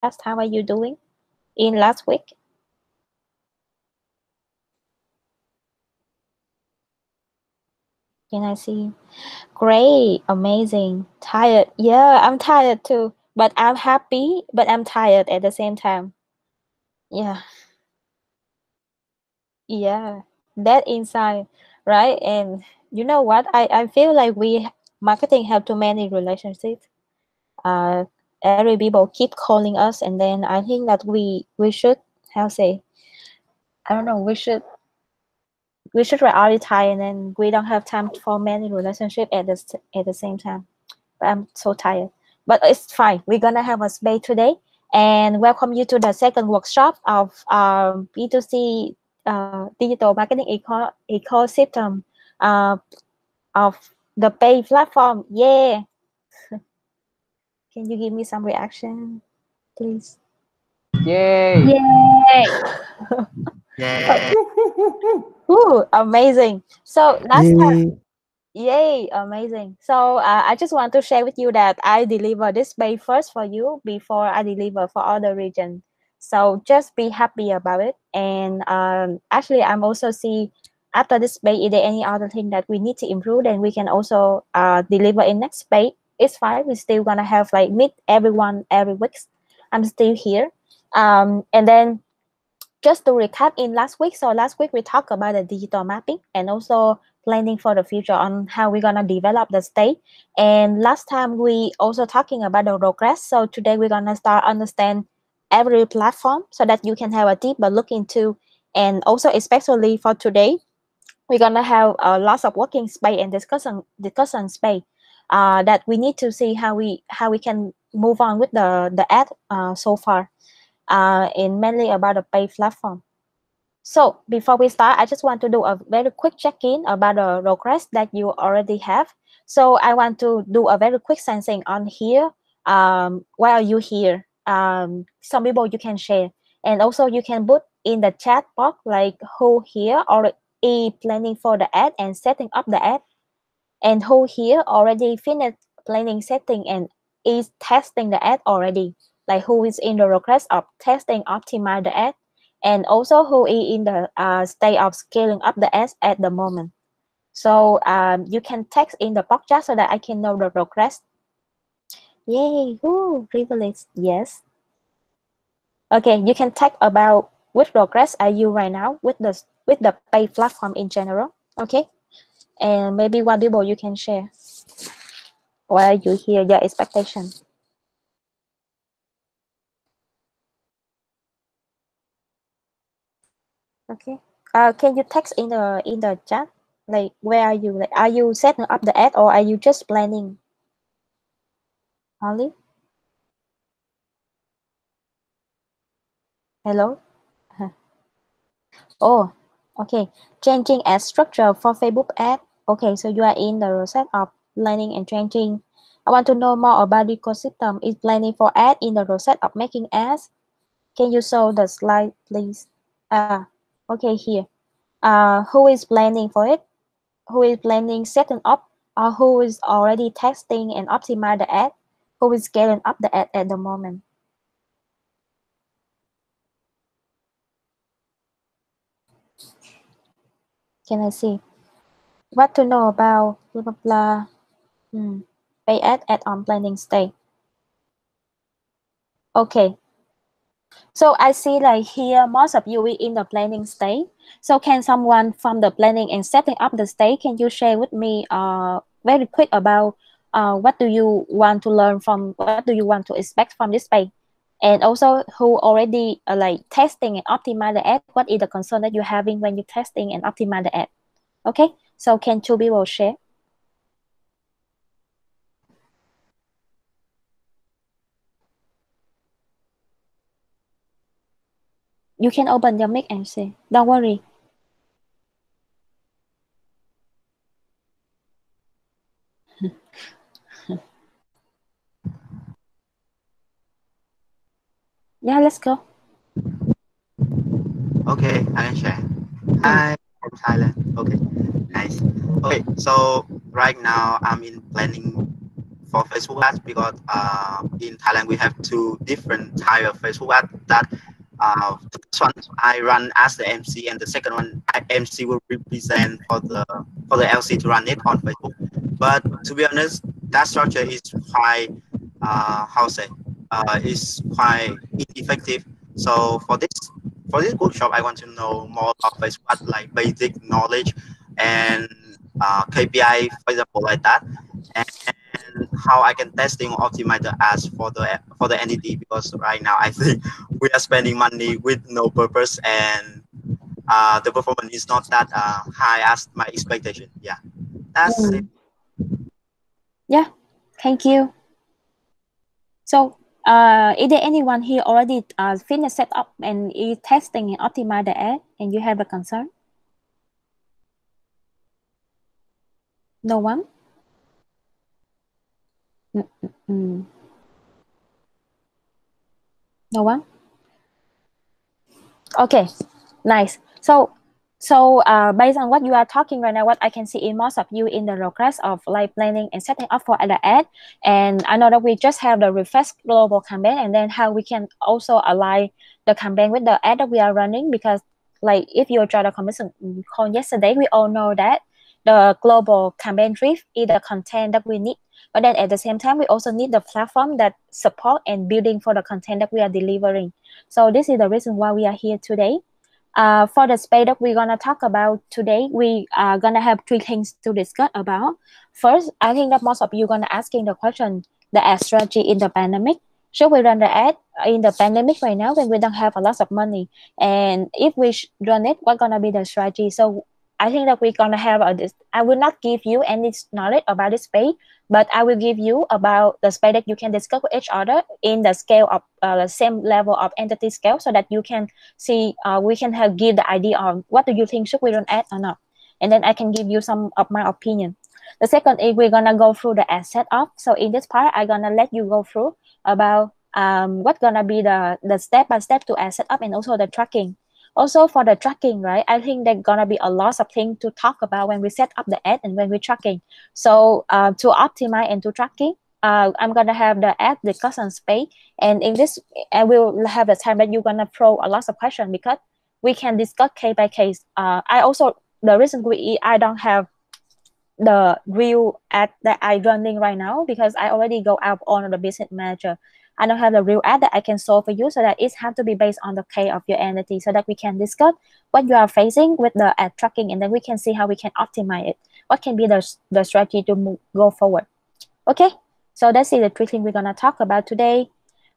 podcast. How are you doing in last week? Can I see? Great, amazing. Tired. Yeah, I'm tired too, but I'm happy, but I'm tired at the same time. Yeah, yeah. That inside, right? And you know what? I feel like we marketing have too many relationships. Uh, every people keep calling us, and then I think that we should how say I don't know. We should prioritize, and then we don't have time for many relationship at the same time. But I'm so tired. But it's fine. We're gonna have a space today, and welcome you to the second workshop of B2C digital marketing ecosystem uh, of the pay platform. Yeah. Can you give me some reaction, please? Yay! Yay! Oh, Yeah. ooh, amazing. So last time. Yay. Yay, amazing. So I just want to share with you that I deliver this bay first for you before I deliver for other region. So just be happy about it. And actually, I'm also see after this bay, is there any other thing that we need to improve? Then we can also deliver in next bay. It's fine. We're still gonna have like meet everyone every week. I'm still here. And then just to recap in last week, so last week we talked about the digital mapping and also planning for the future on how we're gonna develop the state. And last time we also talking about the progress. So today we're gonna start understand every platform so that you can have a deeper look into. And also especially for today, we're gonna have lots of working space and discussion space that we need to see how we can move on with the ad so far in mainly about the pay platform. So before we start, I just want to do a very quick check-in about the progress that you already have. So I want to do a very quick sensing on here. Why are you here? Some people you can share, and also you can put in the chat box like who here already planning for the ad and setting up the ad, and who here already finished planning, setting, and is testing the ad already, like who is in the progress of testing optimize the ad, and also who is in the state of scaling up the ads at the moment. So you can text in the box chat so that I can know the progress. Yay, woo, privilege, yes. Okay, you can text about which progress are you right now with the pay platform in general. Okay, and maybe one people you can share. Why you hear your expectation? Okay. Can you text in the chat? Like where are you? Like are you setting up the ad or are you just planning? Only? Hello? Huh. Oh, okay. Changing ad structure for Facebook ad. Okay, so you are in the process of planning and changing. I want to know more about the ecosystem. Is planning for ad in the process of making ads? Can you show the slide, please? Okay, here. Who is planning for it? Who is planning setting up, or who is already testing and optimize the ad, who is scaling up the ad at the moment. Can I see? What to know about blah blah blah. Pay ad on planning stage. Okay. So I see like here most of you is in the planning stage. So can someone from the planning and setting up the stage, can you share with me very quick about what do you want to learn from, what do you want to expect from this page? And also who already like testing and optimize the ad, what is the concern that you're having when you're testing and optimize the ad? Okay, so can two people share? You can open your mic and say, don't worry. Yeah, let's go. Okay, I can share. Mm. Hi, I'm Thailand. Okay, nice. Okay, so right now I'm in planning for Facebook ads because in Thailand we have two different type of Facebook ads. That the first one I run as the MC, and the second one MC will represent for the LC to run it on Facebook. But to be honest, that structure is quite how to say is quite ineffective. So for this workshop, I want to know more about Facebook ads, like basic knowledge and KPI, for example, like that, and how I can testing or optimize the ads for the entity, because right now I think we are spending money with no purpose, and the performance is not that high as my expectation. Yeah, that's it. Yeah, thank you. So, is there anyone here already finished setup and is testing and optimize the ad, and you have a concern? No one? Mm. No one? Okay, nice. So based on what you are talking right now, what I can see in most of you in the progress of like planning and setting up for the ad, and I know that we just have the refresh global campaign, and then how we can also align the campaign with the ad that we are running, because like if you joined the conversation call yesterday, we all know that the global campaign brief is the content that we need, but then at the same time we also need the platform that support and building for the content that we are delivering. So this is the reason why we are here today. For the space that we're gonna talk about today, we are gonna have three things to discuss about. First, I think that most of you gonna asking the question, the ad strategy in the pandemic. Should we run the ad in the pandemic right now when we don't have a lot of money? And if we run it, what gonna be the strategy? So I think that we're gonna have this. I will not give you any knowledge about this space, but I will give you about the space that you can discuss with each other in the scale of the same level of entity scale, so that you can see we can have give the idea on what do you think, should we run ad or not, and then I can give you some of my opinion. The second is we're gonna go through the ad setup. So in this part, I'm gonna let you go through about what's gonna be the step by step to ad setup, and also the tracking. Also for the tracking, right? I think there's gonna be a lot of things to talk about when we set up the ad and when we're tracking. So to optimize and to tracking, I'm gonna have the ad discussion space, and in this, I will have the time that you're gonna throw a lot of questions, because we can discuss case by case. I also, the reason I don't have the real ad that I running right now, because I already go out on the business manager. I don't have the real ad that I can solve for you, so that it have to be based on the case of your entity, so that we can discuss what you are facing with the ad tracking, and then we can see how we can optimize it. What can be the strategy to go forward? Okay, so that's the three things we're gonna talk about today.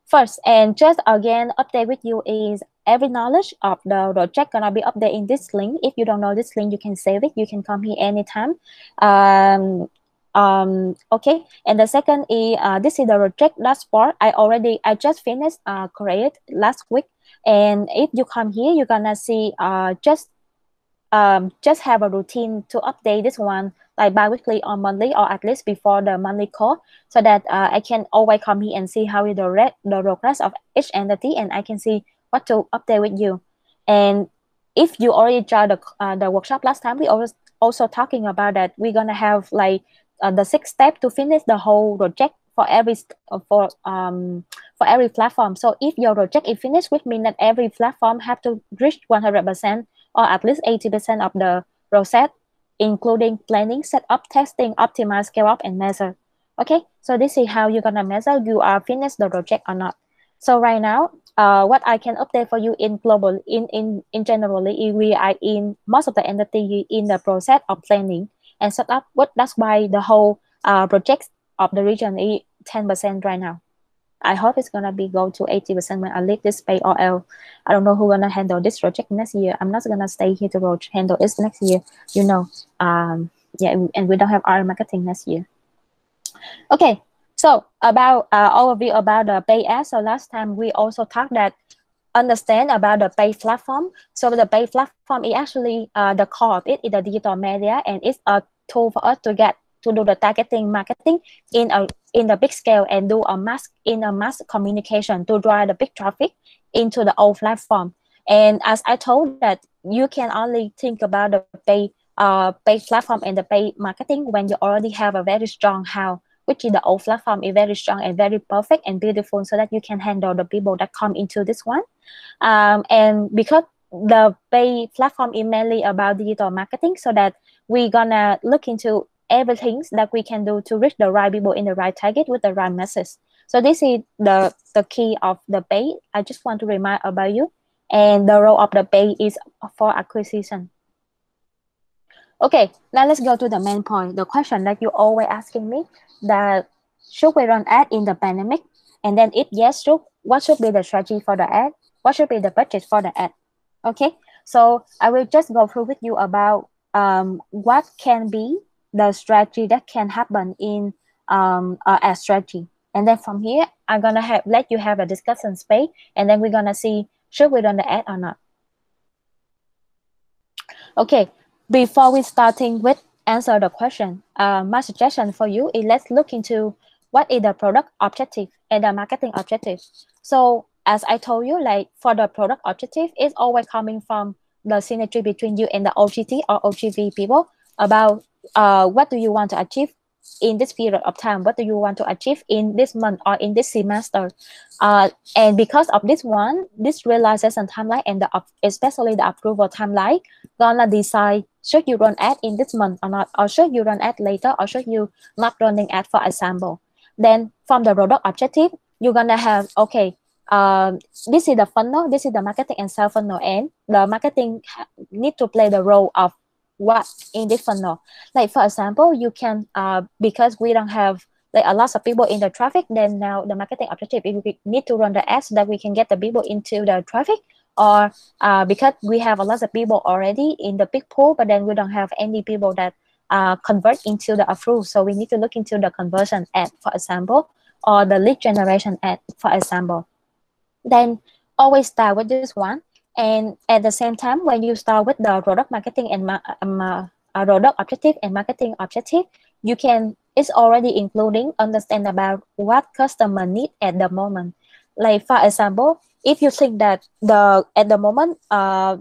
First, and just again update with you, is every knowledge of the project gonna be updated in this link. If you don't know this link, you can save it. You can come here anytime. Okay, and the second is this is the project dashboard. I just finished create last week, and if you come here, you're gonna see just have a routine to update this one like bi-weekly or monthly, or at least before the monthly call, so that I can always come here and see how is the progress of each entity, and I can see what to update with you. And if you already joined the workshop last time, we also talking about that we're gonna have like the 6 steps to finish the whole project for every for every platform. So if your project is finished, which means that every platform have to reach 100% or at least 80% of the process, including planning, setup, testing, optimize, scale up, and measure. Okay, so this is how you're gonna measure you are finished the project or not. So right now, what I can update for you in global, in generally, we are in most of the entity in the process of planning and setup. That's why the whole projects of the region is 10% right now. I hope it's gonna be go to 80% when I leave this space, or else I don't know who gonna handle this project next year. I'm not gonna stay here to handle it next year, you know. Yeah, and we don't have our marketing next year. Okay, so about overview about the pay ads. So last time we also talked that understand about the pay platform. So the pay platform is actually the core of it is the digital media, and it's a tool for us to do the targeting marketing in the big scale, and do a mass communication to drive the big traffic into the old platform. And as I told that you can only think about the pay platform and the pay marketing when you already have a very strong house which is the old platform, is very strong and very perfect and beautiful, so that you can handle the people that come into this one. And because the pay platform is mainly about digital marketing, so that we're gonna look into everything that we can do to reach the right people in the right target with the right message. So this is the key of the pay. I just want to remind about you, and the role of the pay is for acquisition. Okay, now let's go to the main point. The question that you always asking me, that should we run ad in the pandemic? And then if yes, what should be the strategy for the ad? What should be the budget for the ad? Okay, so I will just go through with you about what can be the strategy that can happen in ad strategy. And then from here, I'm gonna let you have a discussion space, and then we're gonna see should we run the ad or not. Okay, before we starting with answer the question, my suggestion for you is let's look into what is the product objective and the marketing objective. So as I told you, like for the product objective, it's always coming from the synergy between you and the OGT or OGV people about what do you want to achieve in this period of time, what do you want to achieve in this month or in this semester, and because of this one, this realization timeline and especially the approval timeline gonna decide should you run ad in this month or not, or should you run ad later, or should you not running ad, for example. Then from the product objective, you're gonna have, okay, this is the funnel, this is the marketing and sales funnel, and the marketing need to play the role of what in this funnel. Like for example, you can because we don't have like a lot of people in the traffic, then now the marketing objective, if we need to run the ads so that we can get the people into the traffic, or because we have a lot of people already in the big pool, but then we don't have any people that convert into the approve, so we need to look into the conversion ad, for example, or the lead generation ad, for example. Then always start with this one, and at the same time, when you start with the product marketing and product objective and marketing objective, you can, it's already including understand about what customer need at the moment. Like for example, if you think that at the moment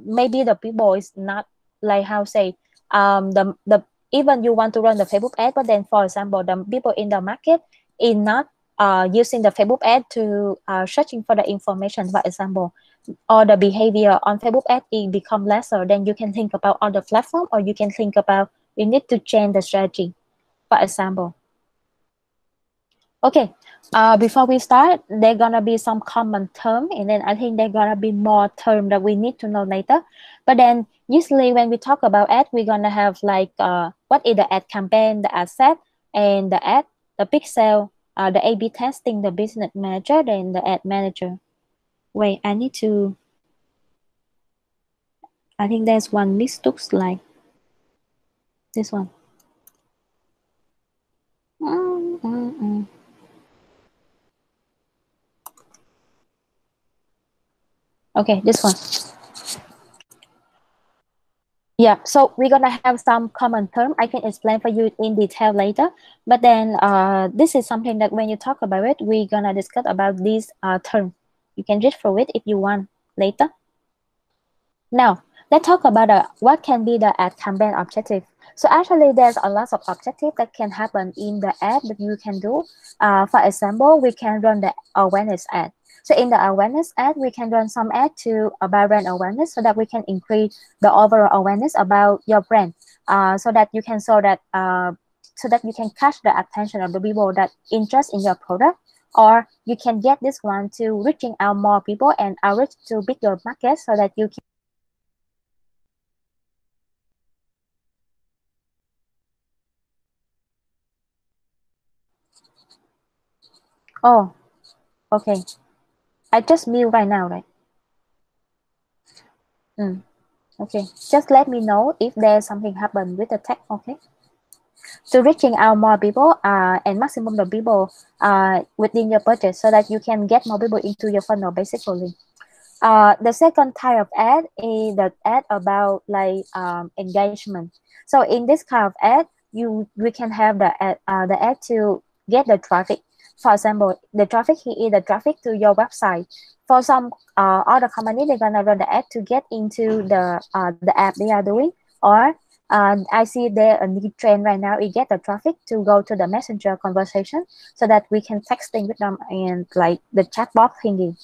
maybe the people is not, like how say, the even you want to run the Facebook ad, but then for example the people in the market is not using the Facebook ad to searching for the information, for example, or the behavior on Facebook ad it become lesser, then you can think about other platform, or you can think about we need to change the strategy, for example. Okay, before we start, there gonna be some common term, and then I think there gonna be more term that we need to know later. But then usually when we talk about ad, we're gonna have like what is the ad campaign, the ad set, and the ad, the pixel, the A/B testing, the business manager, then the ad manager. Wait, I need to. I think there's one mistook slide. This one. Okay, this one. Yeah, so we're gonna have some common term. I can explain for you in detail later. But then this is something that when you talk about it, we're gonna discuss about this term. You can read through it if you want later. Now, let's talk about what can be the ad campaign objective. So actually, there's a lot of objectives that can happen in the ad that you can do. For example, we can run the awareness ad. So in the awareness ad, we can run some ad to about brand awareness, so that we can increase the overall awareness about your brand, so that you can so that you can catch the attention of the people that interest in your product, or you can get this one to reaching out more people and outreach to bigger market, so that you can. Oh, okay. I just mute right now, right? Okay. Just let me know if there's something happen with the text, okay? So reaching out more people and maximum the people within your budget, so that you can get more people into your funnel, basically. The second type of ad is the ad about like engagement. So in this kind of ad, we can have the ad to get the traffic. For example, the traffic here is the traffic to your website. For some other company, they're gonna run the ad to get into the app they are doing, or I see there a new trend right now. It get the traffic to go to the messenger conversation so that we can texting with them and like the chatbot thingy.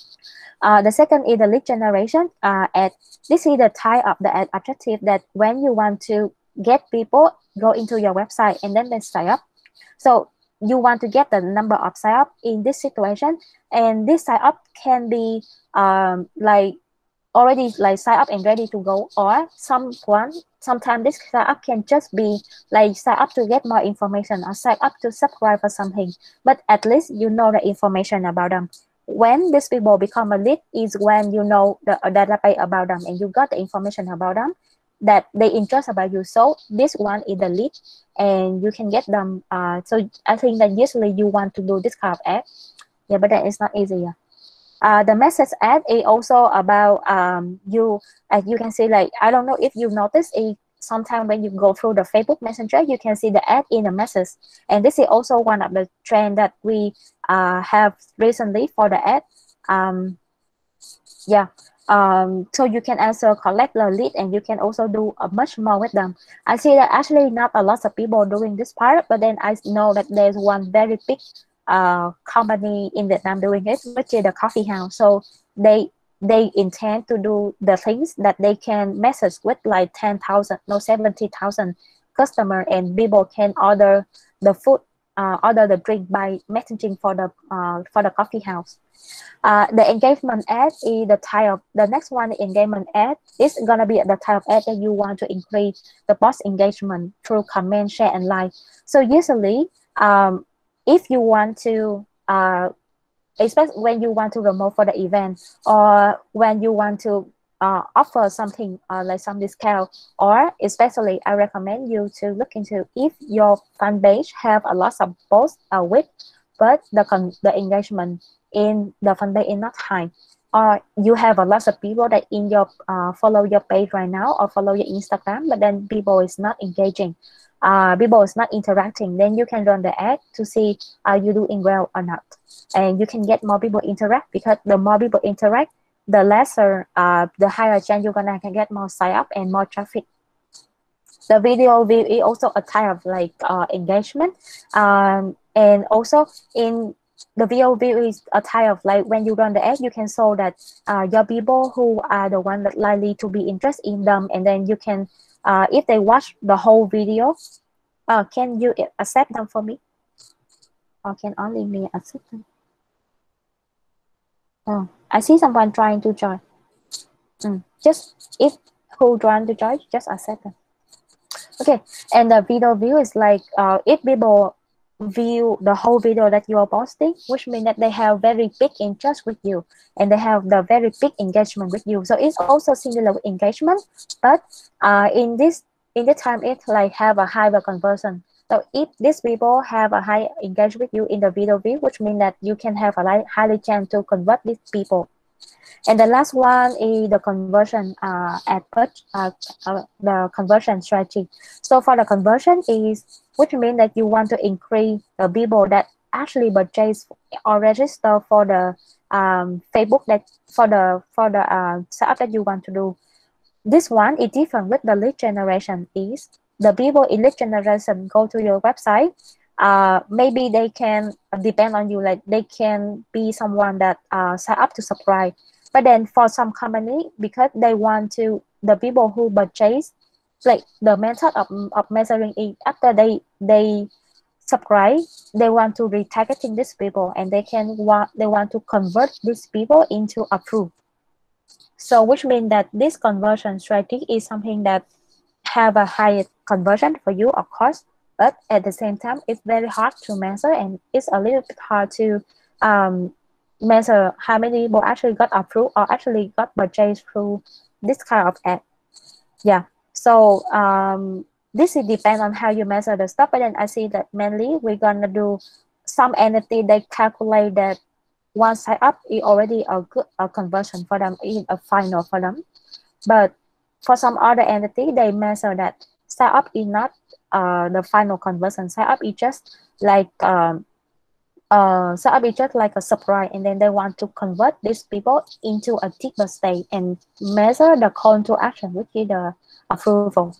The second is the lead generation ad. This is the type of the ad objective that when you want to get people go into your website and then they sign up. So you want to get the number of sign up in this situation, and this sign up can be like already like sign up and ready to go, or sometimes this sign up can just be like sign up to get more information or sign up to subscribe for something, but at least you know the information about them. When these people become a lead is when you know the database about them and you got the information about them that they interest about you. So this one is the lead and you can get them. So I think that usually you want to do this kind of ad. Yeah, but that is not easy. Yeah. The message ad is also about you, as you can see, like I don't know if you notice it. Sometimes when you go through the Facebook Messenger, you can see the ad in the message, and this is also one of the trend that we have recently for the ad. Yeah. So you can also collect the lead and you can also do much more with them. I see that actually not a lot of people doing this part, but then I know that there's one very big company in Vietnam doing it, which is the coffee house. So they intend to do the things that they can message with like 10,000, no 70,000 customer, and people can order the food, order the drink by messaging for the coffee house. The engagement ad is the type of the next one. Engagement ad is gonna be the type of ad that you want to increase the post engagement through comment, share, and like. So usually, if you want to, especially when you want to promote for the event or when you want to offer something like some discount, or especially I recommend you to look into if your fan page have a lot of posts with, but the engagement in the fan page is not high, or you have a lot of people that in your follow your page right now or follow your Instagram, but then people is not engaging, people is not interacting, then you can run the ad to see are you doing well or not, and you can get more people interact, because the more people interact, the lesser the higher chance you're gonna can get more sign up and more traffic. The video view is also a type of like engagement, and also in the video view is a type of like when you run the ad, you can show that your people who are the one that likely to be interested in them, and then you can if they watch the whole video, can you accept them for me, or can only me accept them? Oh, I see someone trying to join. Just if who trying to join, just accept them. Okay, and the video view is like if people view the whole video that you are posting, which means that they have very big interest with you and they have the very big engagement with you. So it's also similar with engagement, but in this time it like have a higher conversion. So if these people have a high engagement with you in the video view, which means that you can have a highly chance to convert these people. And the last one is the conversion the conversion strategy. So for the conversion is, which means that you want to increase the people that actually purchase or register for the Facebook, that for the setup that you want to do. This one is different with the lead generation. Is the people in lead generation go to your website, maybe they can depend on you, like they can be someone that sign up to subscribe. But then for some company, because they want to the people who purchase, like the method of measuring it after they subscribe, they want to retargeting these people, and they want to convert these people into approved. So which means that this conversion strategy is something that have a higher conversion for you, of course, but at the same time it's very hard to measure, and it's a little bit hard to measure how many people actually got approved or actually got purchased through this kind of ad. Yeah, so this is depend on how you measure the stuff, but then I see that mainly we're gonna do some entity they calculate that one sign up is already a good conversion for them, in a final for them. But for some other entity, they measure that sign up is not the final conversion. Sign up is just like sign up is just like a surprise, and then they want to convert these people into a deeper state and measure the call to action, which is the approval.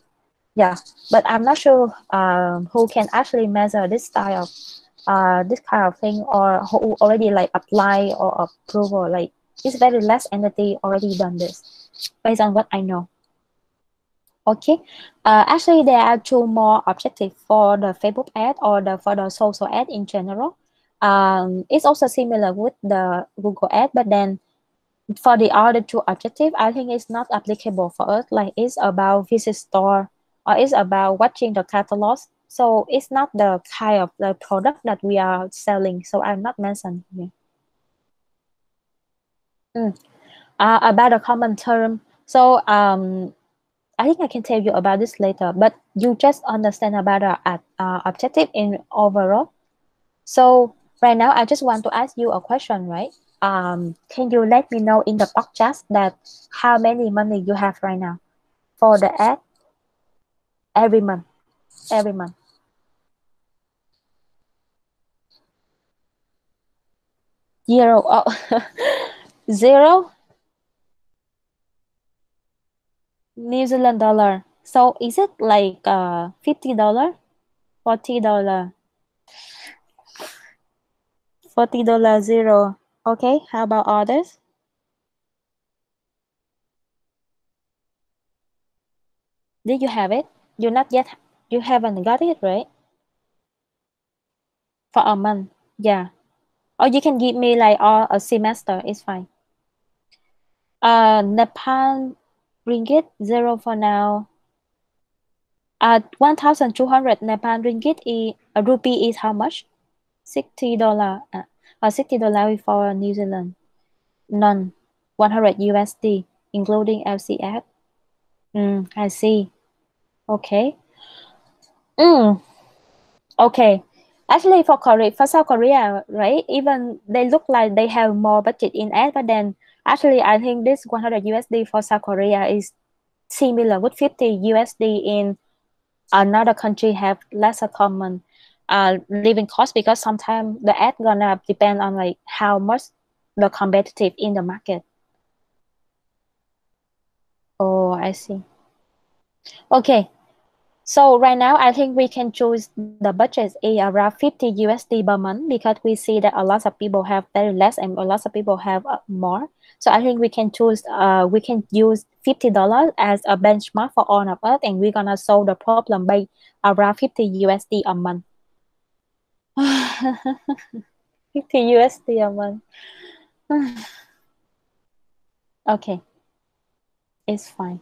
Yeah, but I'm not sure who can actually measure this style of this kind of thing, or who already like apply or approval. Like it's very less entity already done this based on what I know. Okay, actually there are two more objectives for the Facebook ad or the for the social ad in general. It's also similar with the Google ad, but then for the other two objective, I think it's not applicable for us. Like it's about visit store or it's about watching the catalogs. So it's not the kind of the product that we are selling. So I'm not mentioned here. Mm. About a common term. So I think I can tell you about this later, but you just understand about our objective in overall. So right now, I just want to ask you a question, right? Can you let me know in the podcast that how many money you have right now for the ad every month? Every month. Zero. Oh, zero New Zealand dollar. So is it like $50, $40, $40 zero? Okay. How about others? Did you have it? You not yet. You haven't got it, right? For a month. Yeah. Or you can give me like all a semester. It's fine. Nepal ringgit zero for now. 1,200 Nepal ringgit is a rupee is how much? $60. $60 for New Zealand. None. 100 USD, including LCF. I see. Okay. Mm, okay. Actually, for South Korea, right? Even they look like they have more budget in ad, but then actually, I think this 100 USD for South Korea is similar with 50 USD in another country have lesser common living cost, because sometimes the ad gonna depend on like how much the competitive in the market. Oh, I see. Okay. So right now, I think we can choose the budget is around 50 USD per month, because we see that a lot of people have very less and a lot of people have more. So I think we can choose, we can use $50 as a benchmark for all of us, and we're gonna solve the problem by around 50 USD a month. 50 USD a month. Okay, it's fine.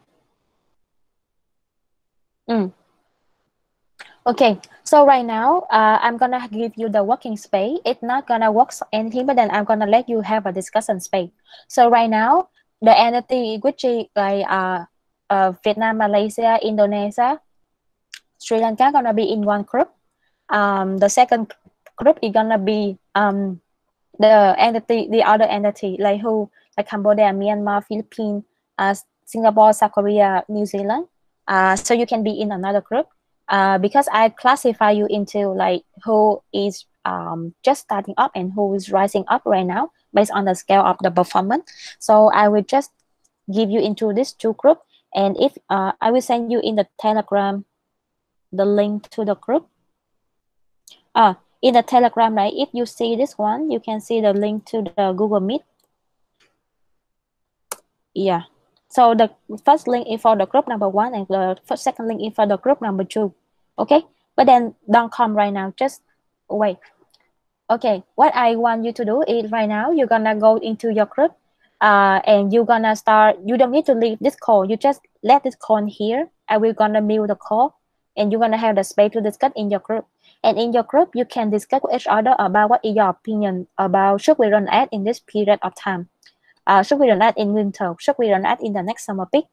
Mm. Okay, so right now, I'm gonna give you the working space. It's not gonna work anything, but then I'm gonna let you have a discussion space. So right now, the entity which is like Vietnam, Malaysia, Indonesia, Sri Lanka gonna be in one group. The second group is gonna be the other entity like who like Cambodia, Myanmar, Philippines, Singapore, South Korea, New Zealand. So you can be in another group. Because I classify you into like who is just starting up and who is rising up right now based on the scale of the performance. So I will just give you into this two group, and if I will send you in the Telegram the link to the group. In the Telegram, right? If you see this one, you can see the link to the Google Meet. Yeah. So the first link is for the group number 1, and the second link is for the group number 2. Okay. But then don't come right now. Just wait. Okay. What I want you to do is right now you're gonna go into your group, and you're gonna start. You don't need to leave this call. You just let this call here. I will gonna mute the call, and you're gonna have the space to discuss in your group. And in your group, you can discuss with each other about what is your opinion about should we run ad in this period of time. Should we run ad in winter? Should we run ad in the next summer peak?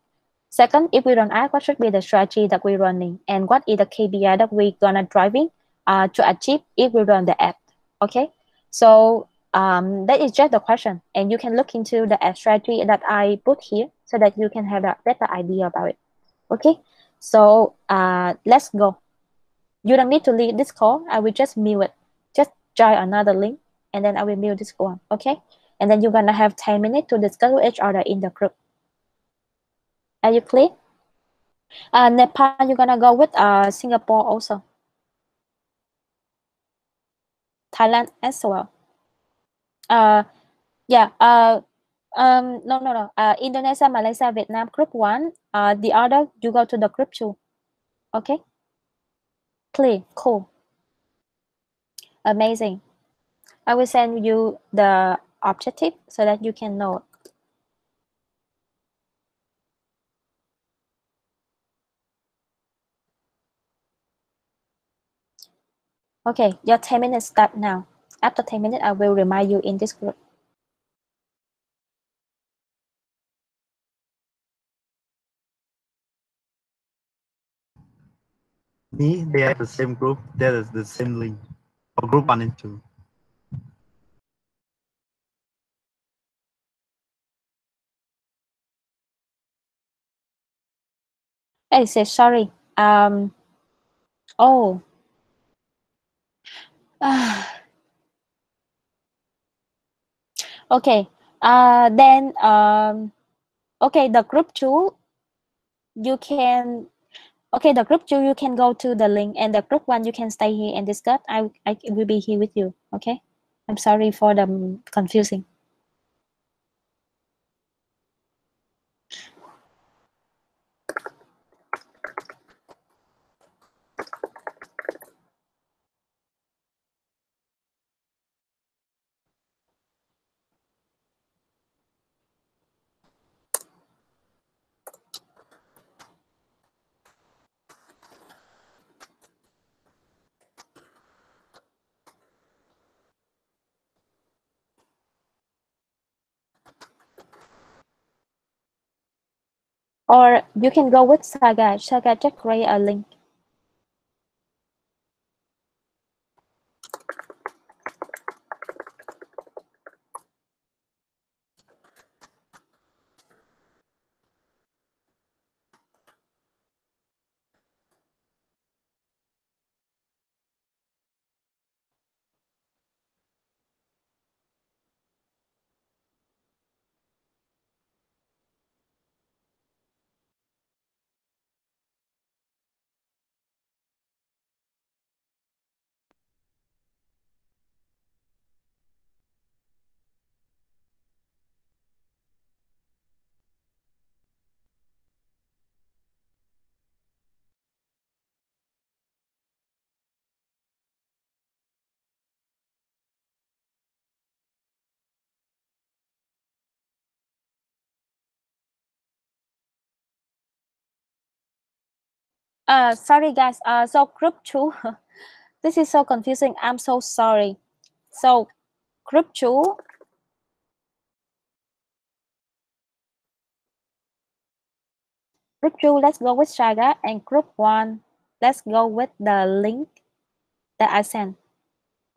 Second, if we run ad, what should be the strategy that we're running? And what is the KPI that we're gonna driving to achieve if we run the ad? Okay, so that is just the question. And you can look into the ad strategy that I put here so that you can have a better idea about it. Okay, so let's go. You don't need to leave this call. I will just mute it. Just join another link, and then I will mute this one. Okay, and then you're gonna have 10 minutes to discuss with each other in the group. Are you clear? Nepal, you're gonna go with Singapore also. Thailand as well. Uh, yeah. No. Indonesia, Malaysia, Vietnam, group one. The other you go to the group two. Okay. Clear. Cool. Amazing. I will send you the objective so that you can know. Okay, your 10 minutes start now. After 10 minutes, I will remind you in this group. Me, they have the same group. There is the same link for group 1 and 2. Hey, say sorry. Oh. Okay. Then okay, the group two you can okay, the group two you can go to the link, and the group one you can stay here and discuss. I will be here with you. Okay. I'm sorry for the confusing. Or you can go with Saga. Saga just create a link. Sorry guys. So group two. This is so confusing. I'm so sorry. So group two. Group two, let's go with Saga, and group one, let's go with the link that I sent.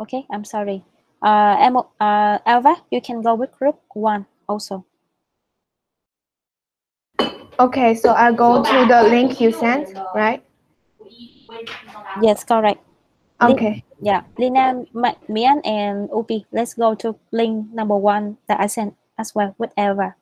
Okay, I'm sorry. Alva, you can go with group one also. Okay, so I'll go to the link you sent, right? Yes, correct. Okay. Yeah, Lina, Mian, and Upi, let's go to link number one that I sent as well with Alva.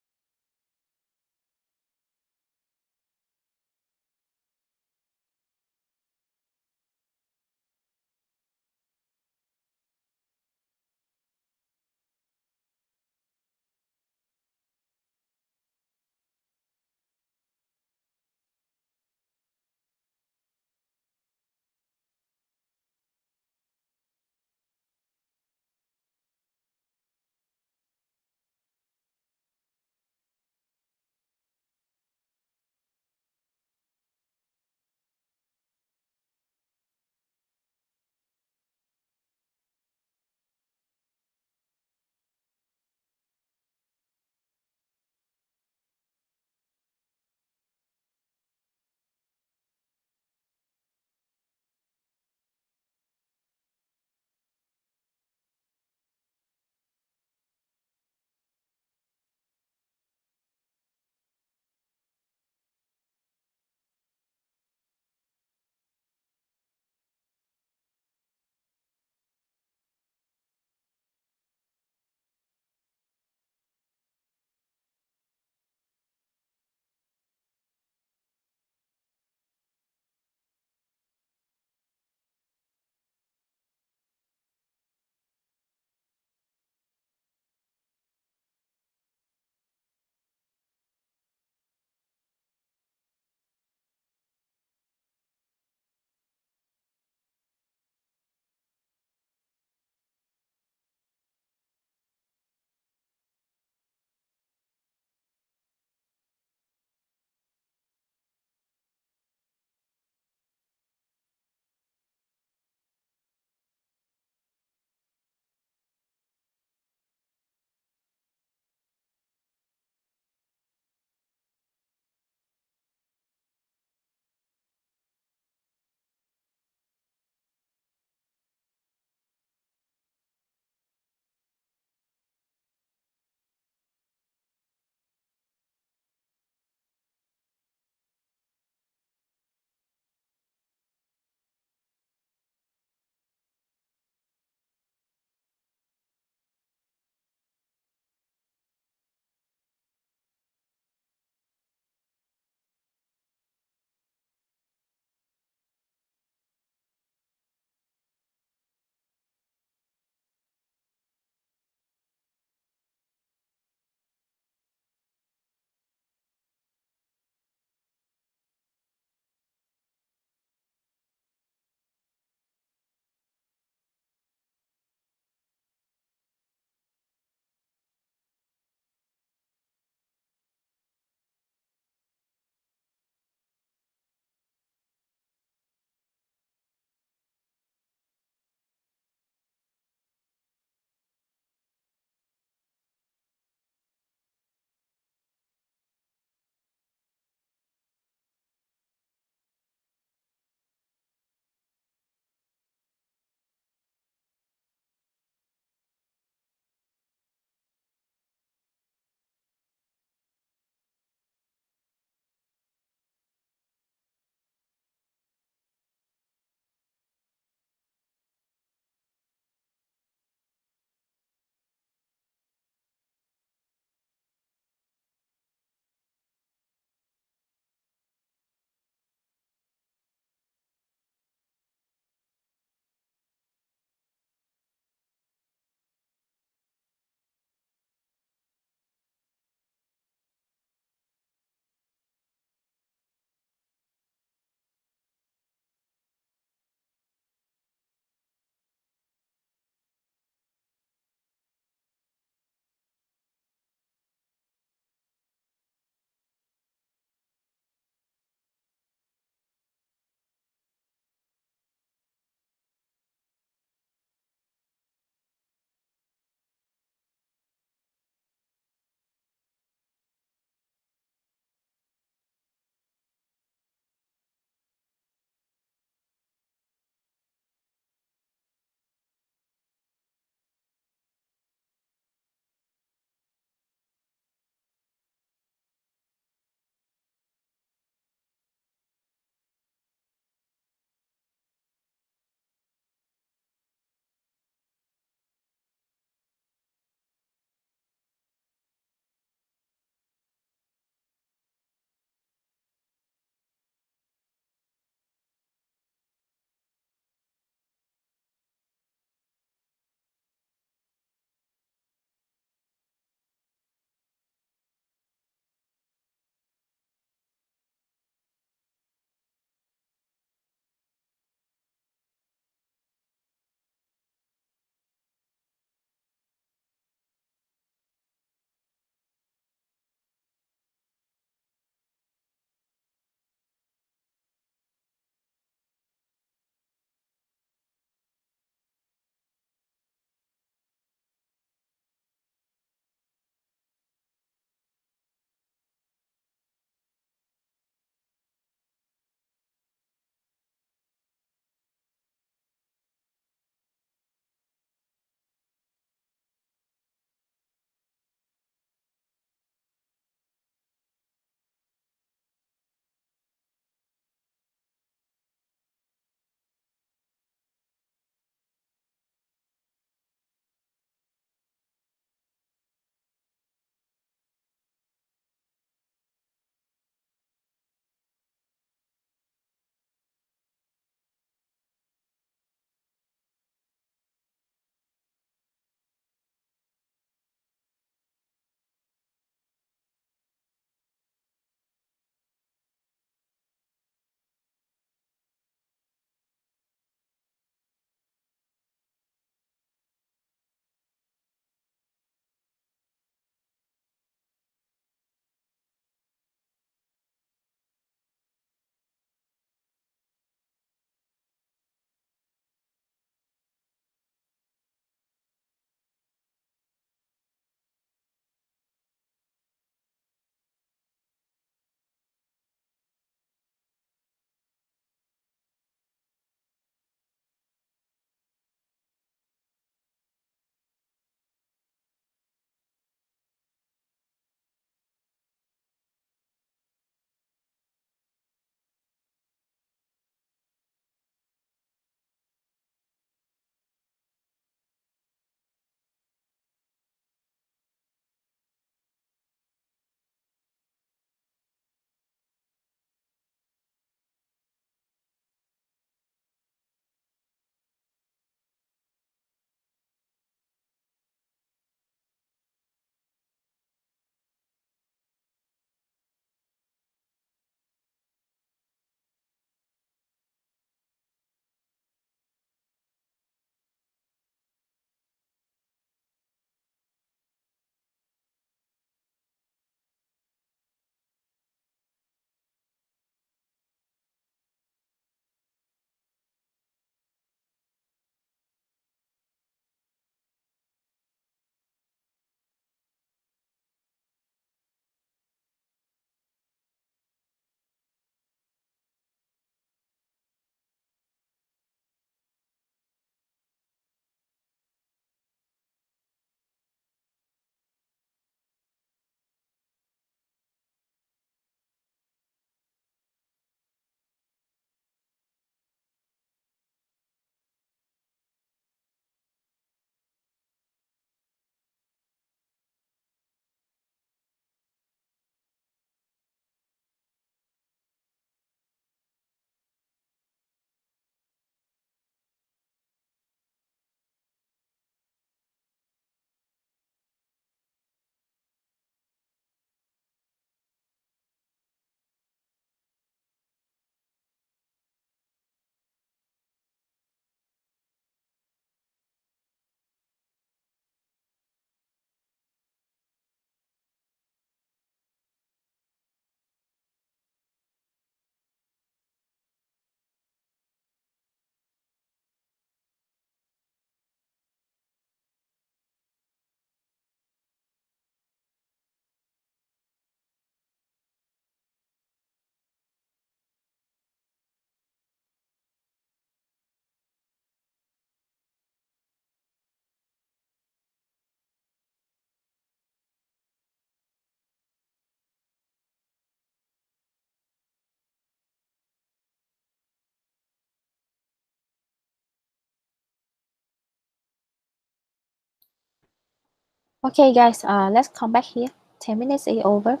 Okay, guys, let's come back here. 10 minutes is over.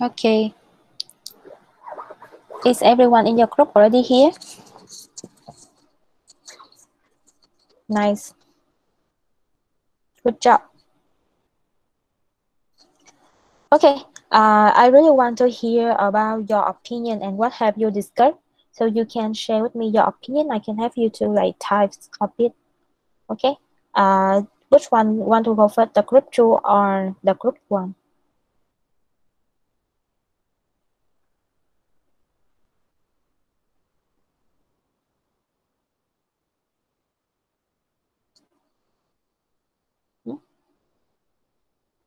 Okay. Is everyone in your group already here? Nice. Good job. Okay. I really want to hear about your opinion and what have you discussed. So you can share with me your opinion. I can have you to like type a bit. Okay. Which one want to go first? The group 2 or the group 1?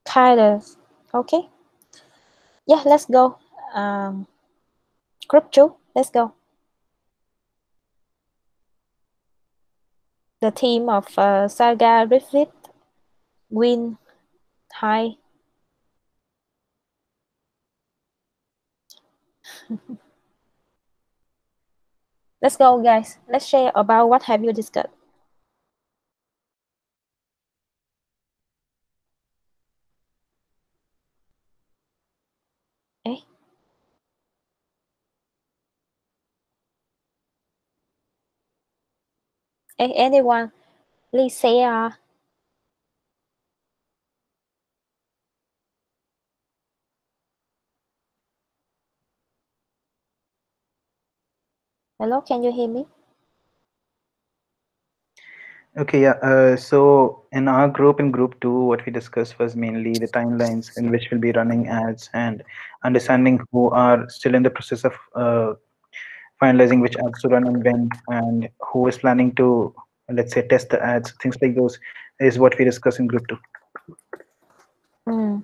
Kind of. Okay. Yeah, let's go. Group 2, let's go. The team of Saga, Reflect, Win, High. Let's go, guys. Let's share about what have you discussed. Eh? Anyone, please say. Hello, can you hear me? Okay, yeah. So in our group, in group two, what we discussed was mainly the timelines in which we'll be running ads and understanding who are still in the process of finalizing which ads to run and when, and who is planning to, let's say, test the ads. Things like those is what we discuss in group two. Mm.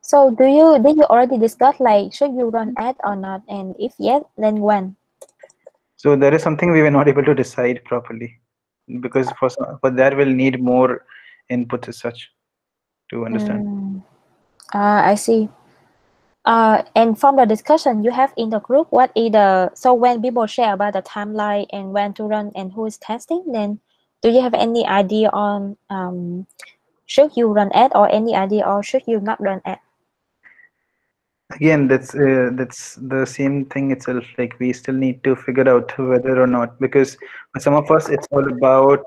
So did you already discuss like should you run ad or not? And if yes, then when? So there is something we were not able to decide properly because for that we'll need more input as such to understand. Mm. I see. And from the discussion you have in the group, what is the so when people share about the timeline and when to run and who is testing, then do you have any idea on should you run ad or any idea or should you not run ad? Again, that's the same thing itself. Like we still need to figure out whether or not, because for some of us it's all about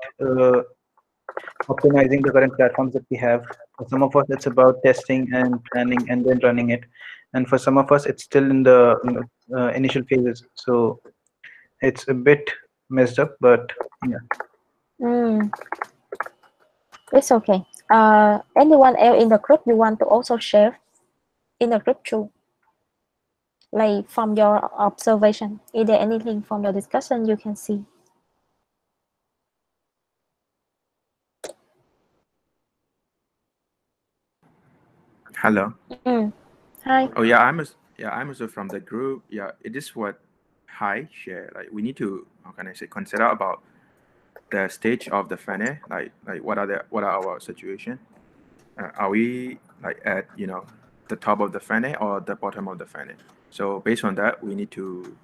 optimizing the current platforms that we have. For some of us it's about testing and planning and then running it, and for some of us it's still in the initial phases. So it's a bit messed up, but yeah. Mm, it's okay. Anyone else in the group you want to also share in the group too? Like from your observation, is there anything from the discussion you can see? Hello. Mm. Hi. Oh yeah, I'm also from the group. Yeah, it is what Hi share. Like we need to, how can I say, consider about the stage of the funnel. Like what are our situation? Are we like at the top of the funnel or the bottom of the funnel? So based on that, we need to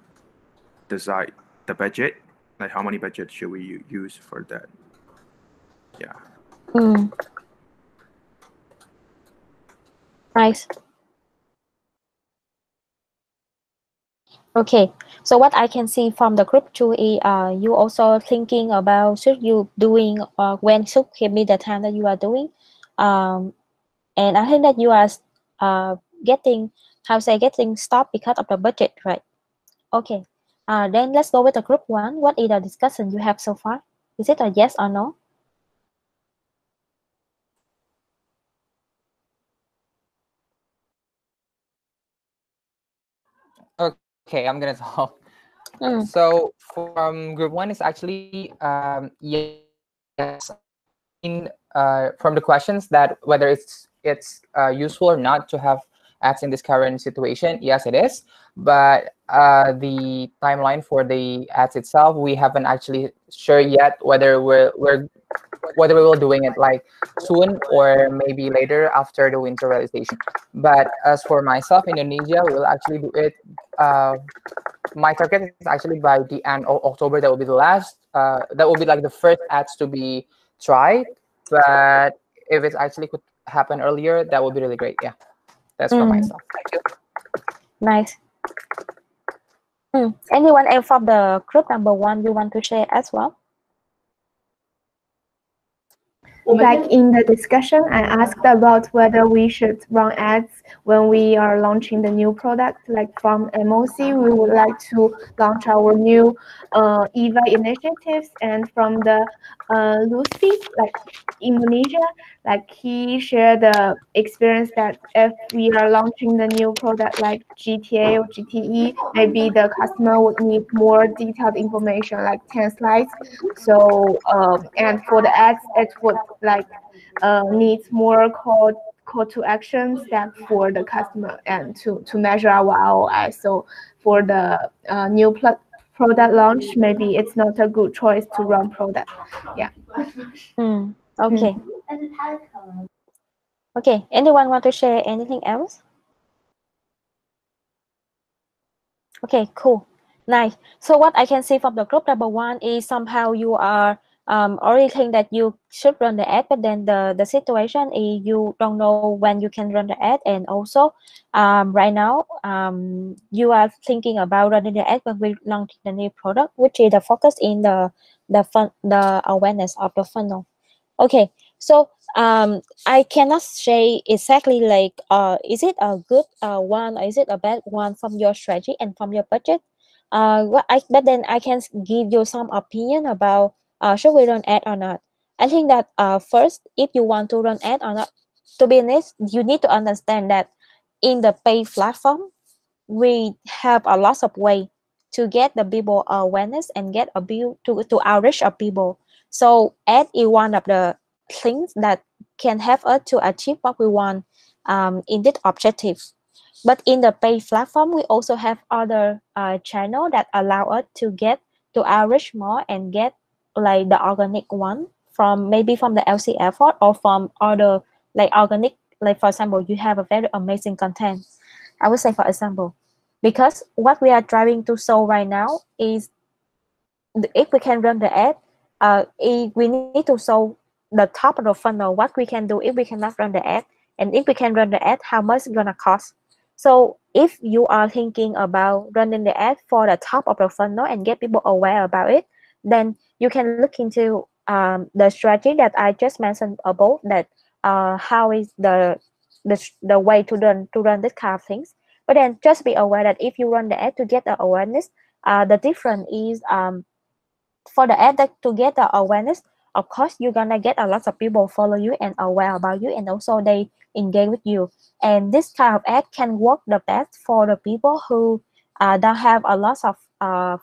decide the budget. Like how many budget should we use for that? Yeah. Mm. Nice. Okay, so what I can see from the group too is you also thinking about should you doing or when should be the time that you are doing, um, and I think that you are getting how say getting stopped because of the budget, right? Okay, then let's go with the group 1. What is the discussion you have so far? Is it a yes or no? Okay, I'm gonna talk. Mm. So from group one is actually yes, Yes, from the questions that whether it's useful or not to have ads in this current situation, yes, it is. But the timeline for the ads itself, we haven't actually sure yet whether whether we will doing it like soon or maybe later after the winter realization. But as for myself, Indonesia, we will actually do it. My target is actually by the end of October. That will be the last. That will be like the first ads to be tried. But if it actually could happen earlier, that would be really great. Yeah, that's for myself. Thank you. Nice. Anyone else from the group number 1 you want to share as well? Like in the discussion, I asked about whether we should run ads when we are launching the new product. Like from MOC, we would like to launch our new EVA initiatives, and from the Lucy, like Indonesia, like he shared the experience that if we are launching the new product like GTA or GTE, maybe the customer would need more detailed information like 10 slides. So and for the ads, it would like needs more call to action step for the customer and to measure our ROI. So for the new product launch, maybe it's not a good choice to run product. Yeah. Okay. Okay. Anyone want to share anything else? Okay, cool. Nice. So what I can see from the group number 1 is somehow you are already think that you should run the ad, but then the situation is you don't know when you can run the ad, and also right now you are thinking about running the ad when we launch the new product, which is the focus in the awareness of the funnel. Okay, so I cannot say exactly like is it a good one or is it a bad one from your strategy and from your budget. But then I can give you some opinion about should we run ad or not. I think that first, if you want to run ad or not, to be honest, you need to understand that in the paid platform, we have a lot of way to get the people awareness and get a view to outreach of people. So ad is one of the things that can help us to achieve what we want in this objective. But in the paid platform, we also have other channel that allow us to get to outreach more and get like the organic one from maybe from the LC effort or from other like organic, like for example, you have a very amazing content. I would say, for example, because what we are driving to show right now is if we can run the ad, we need to show the top of the funnel what we can do if we cannot run the ad, and if we can run the ad, how much it's gonna cost. So if you are thinking about running the ad for the top of the funnel and get people aware about it, then you can look into the strategy that I just mentioned above. That how is the way to run this kind of things. But then just be aware that if you run the ad to get the awareness, the difference is for the ad that to get the awareness, of course you're gonna get a lot of people follow you and aware about you, and also they engage with you. And this kind of ad can work the best for the people who don't have a lot of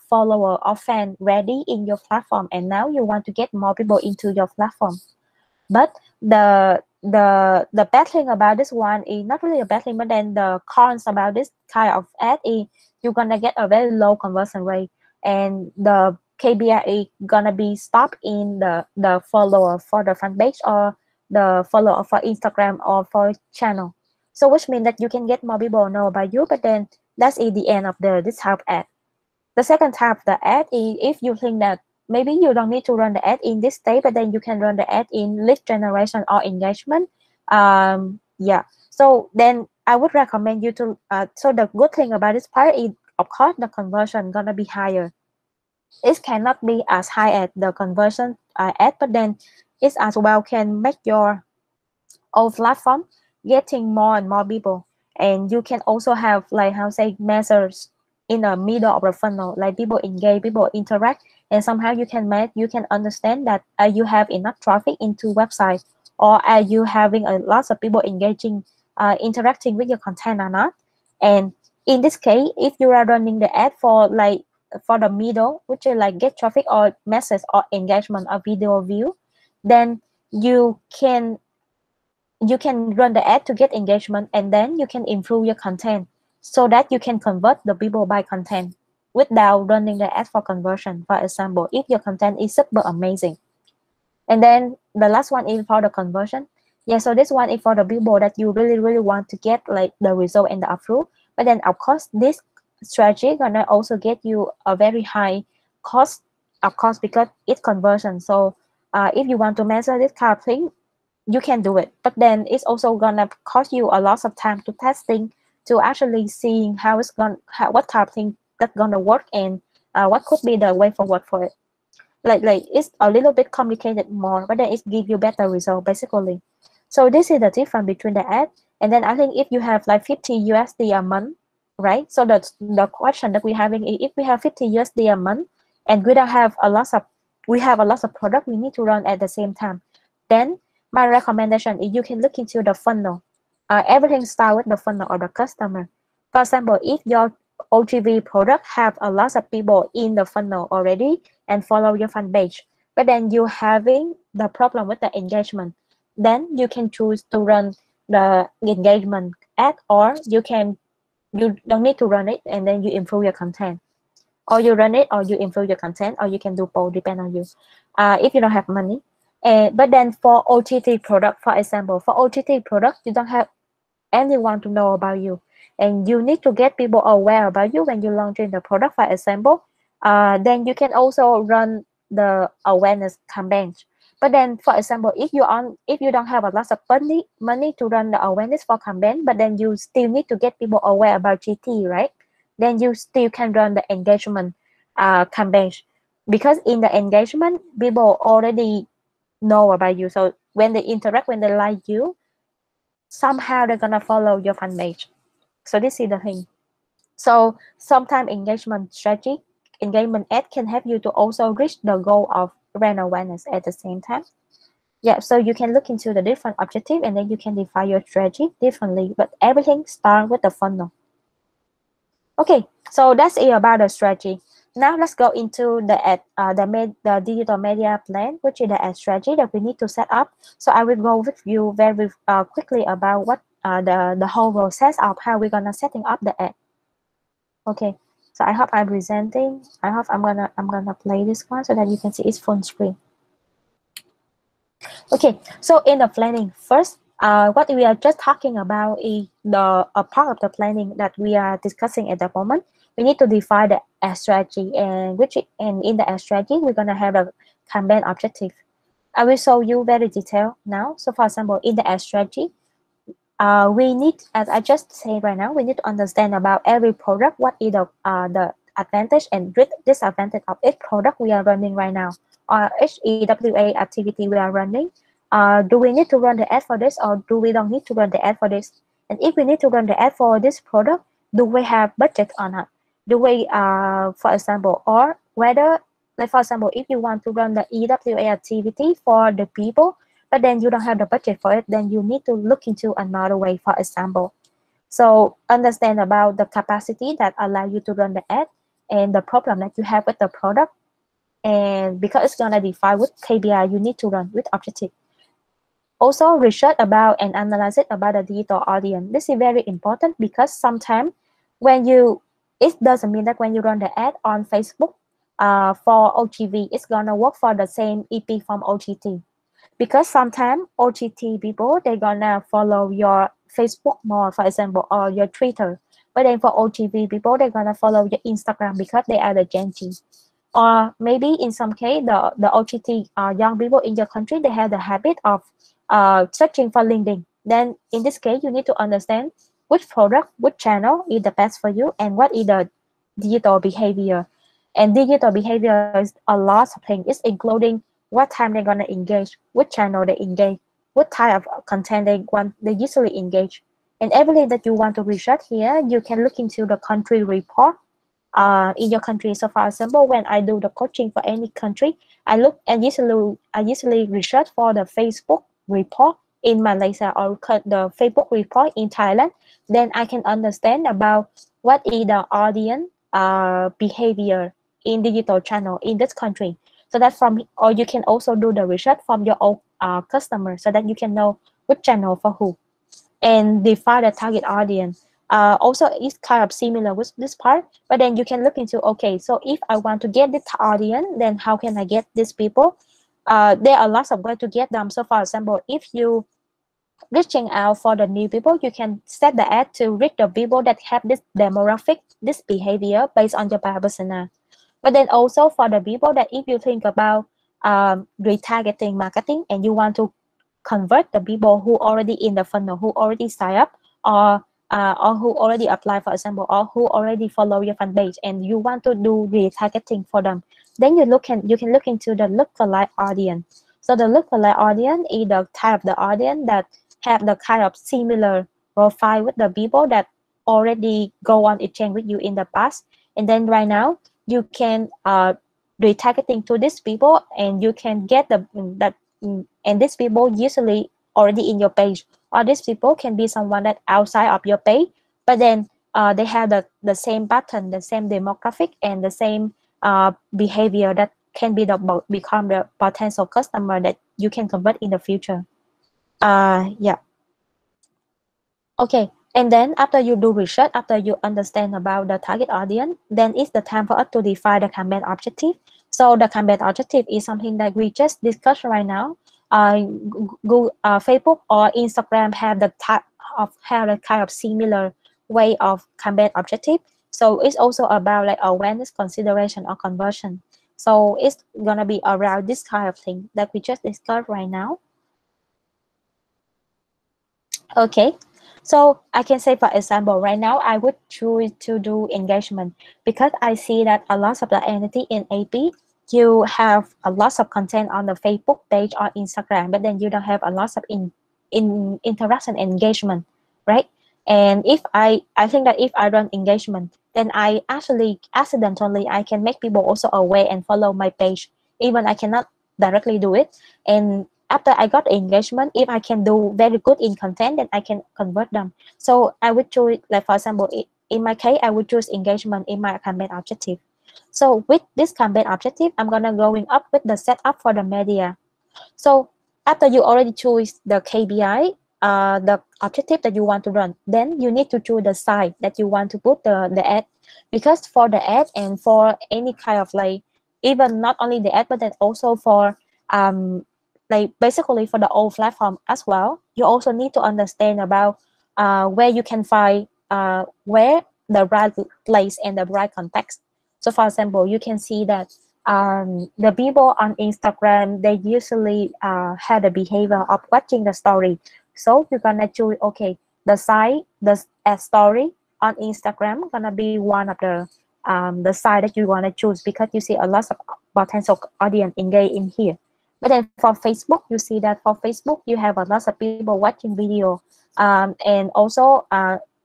follower or fan ready in your platform, and now you want to get more people into your platform. But the bad thing about this one is not really a bad thing, but then the cons about this kind of ad is you're gonna get a very low conversion rate, and the KPI is gonna be stopped in the follower for the fan page or the follower for Instagram or for channel. So which means that you can get more people know about you, but then that's at the end of this type of ad. The second type of the ad is if you think that maybe you don't need to run the ad in this stage, but then you can run the ad in lead generation or engagement. Yeah. So then I would recommend you to. So the good thing about this part is, of course, the conversion gonna be higher. It cannot be as high as the conversion ad, but then it as well can make your old platform getting more and more people, and you can also have like how say measures in the middle of the funnel, like people engage, people interact, and somehow you can understand that you have enough traffic into website, or are you having a lots of people engaging, interacting with your content or not. And in this case, if you are running the ad for like for the middle, which is like get traffic or message or engagement or video view, then you can run the ad to get engagement, and then you can improve your content so that you can convert the people by content without running the ad for conversion. For example, if your content is super amazing. And then the last one is for the conversion. Yeah, so this one is for the people that you really want to get like the result and the approve. But then of course this strategy gonna also get you a very high cost, of course, because it's conversion. So if you want to measure this kind of thing, you can do it, but then it's also gonna cost you a lot of time to testing, to actually seeing how it's gonna what type of thing that's gonna work, and what could be the way forward for it. Like it's a little bit complicated more, but then it give you better result basically. So this is the difference between the ad. And then I think if you have like 50 USD a month, right? So the question that we're having is, if we have 50 USD a month and we don't have a lot of product we need to run at the same time, then my recommendation is you can look into the funnel. Everything starts with the funnel or the customer. For example, if your OGV product have a lot of people in the funnel already and follow your fan page, but then you having the problem with the engagement, then you can choose to run the engagement ad, or you don't need to run it, and then you improve your content, or you run it or you improve your content, or you can do both, depend on you, if you don't have money. But then for OTT product, for example, for OTT product, you don't have anyone to know about you, and you need to get people aware about you when you launching the product, for example. Then you can also run the awareness campaigns. But then, for example, if you don't have a lot of money to run the awareness for campaign, but then you still need to get people aware about GT, right? Then you still can run the engagement campaigns, because in the engagement, people already know about you. So when they interact, when they like you, somehow they're gonna follow your fan page. So this is the thing. So sometimes engagement ad can help you to also reach the goal of brand awareness at the same time. Yeah, so you can look into the different objective, and then you can define your strategy differently, but everything starts with the funnel. Okay, so that's it about the strategy. Now let's go into the digital media plan, which is the ad strategy that we need to set up. So I will go with you very quickly about what the whole process of how we're gonna setting up the ad. Okay, so I hope I'm presenting. I hope I'm gonna play this one so that you can see it's full screen. Okay, so in the planning first, what we are just talking about is a part of the planning that we are discussing at the moment. We need to define the ad strategy, and in the ad strategy we're gonna have a campaign objective. I will show you very detailed now. So for example, in the ad strategy, we need, as I just said right now, we need to understand about every product, what is the advantage and disadvantage of each product we are running right now, or each EWA activity we are running. Do we need to run the ad for this, or do we don't need to run the ad for this? And if we need to run the ad for this product, do we have budget or not? Do we, for example, or whether, like for example, if you want to run the EWA activity for the people, but then you don't have the budget for it, then you need to look into another way, for example. So understand about the capacity that allow you to run the ad, and the problem that you have with the product, and because it's gonna define which KPI you need to run with objective. Also research about and analyze it about the digital audience. This is very important, because sometimes it doesn't mean that when you run the ad on Facebook for OGV, it's gonna work for the same EP from OTT. Because sometimes OTT people, they're gonna follow your Facebook more, for example, or your Twitter. But then for OTV people, they're gonna follow your Instagram because they are the Gen Z. Or maybe in some case, the OTT young people in your country, they have the habit of searching for LinkedIn. Then in this case, you need to understand which product, which channel is the best for you, and what is the digital behavior. And digital behavior is a lot of things. It's including what time they're gonna engage, which channel they engage, what type of content they usually engage, and everything that you want to research here, you can look into the country report in your country. So for example, when I do the coaching for any country, I usually research for the Facebook report in Malaysia, or the Facebook report in Thailand. Then I can understand about what is the audience behavior in digital channel in this country. so that or you can also do the research from your own customer, so that you can know which channel for who, and define the target audience. Also, it's kind of similar with this part, but then you can look into, okay, so if I want to get this audience, then how can I get these people? There are lots of ways to get them. So for example, if you reaching out for the new people, you can set the ad to reach the people that have this demographic, this behavior based on your buyer persona. But then also for the people that, if you think about retargeting marketing and you want to convert the people who already in the funnel, who already sign up, or who already apply, for example, or who already follow your fan page, and you want to do retargeting for them, then you can look into the lookalike audience. So the lookalike audience is the type of the audience that have the kind of similar profile with the people that already go on exchange with you in the past, and then right now you can retargeting to these people, and you can get and these people usually already in your page, or these people can be someone that outside of your page, but then they have the same pattern, the same demographic, and the same behavior that can become the potential customer that you can convert in the future. Yeah. Okay. And then after you do research, after you understand about the target audience, then it's the time for us to define the campaign objective. So the campaign objective is something that we just discussed right now. Google, Facebook or Instagram have the kind of similar way of campaign objective. So it's also about like awareness, consideration, or conversion. So it's gonna be around this kind of thing that we just discussed right now. Okay. So I can say, for example, right now I would choose to do engagement, because I see that a lot of the entity in AP, you have a lot of content on the Facebook page or Instagram, but then you don't have a lot of interaction engagement, right? And if I think that if I run engagement, then I actually accidentally I can make people also aware and follow my page, even I cannot directly do it. And after I got engagement, if I can do very good in content, then I can convert them. So I would choose, like for example, in my case, I would choose engagement in my campaign objective. So with this campaign objective, I'm gonna going up with the setup for the media. So after you already choose the KPI, the objective that you want to run, then you need to choose the site that you want to put the ad, because for the ad and for any kind of like, even not only the ad, but then also for like basically for the old platform as well, you also need to understand about where you can find where the right place and the right context. So for example, you can see that the people on Instagram, they usually have the behavior of watching the story. So you're gonna choose, okay, the site, the story on Instagram gonna be one of the site that you wanna choose, because you see a lot of potential audience engaged in here. But then for Facebook, you see that for Facebook, you have a lot of people watching video, and also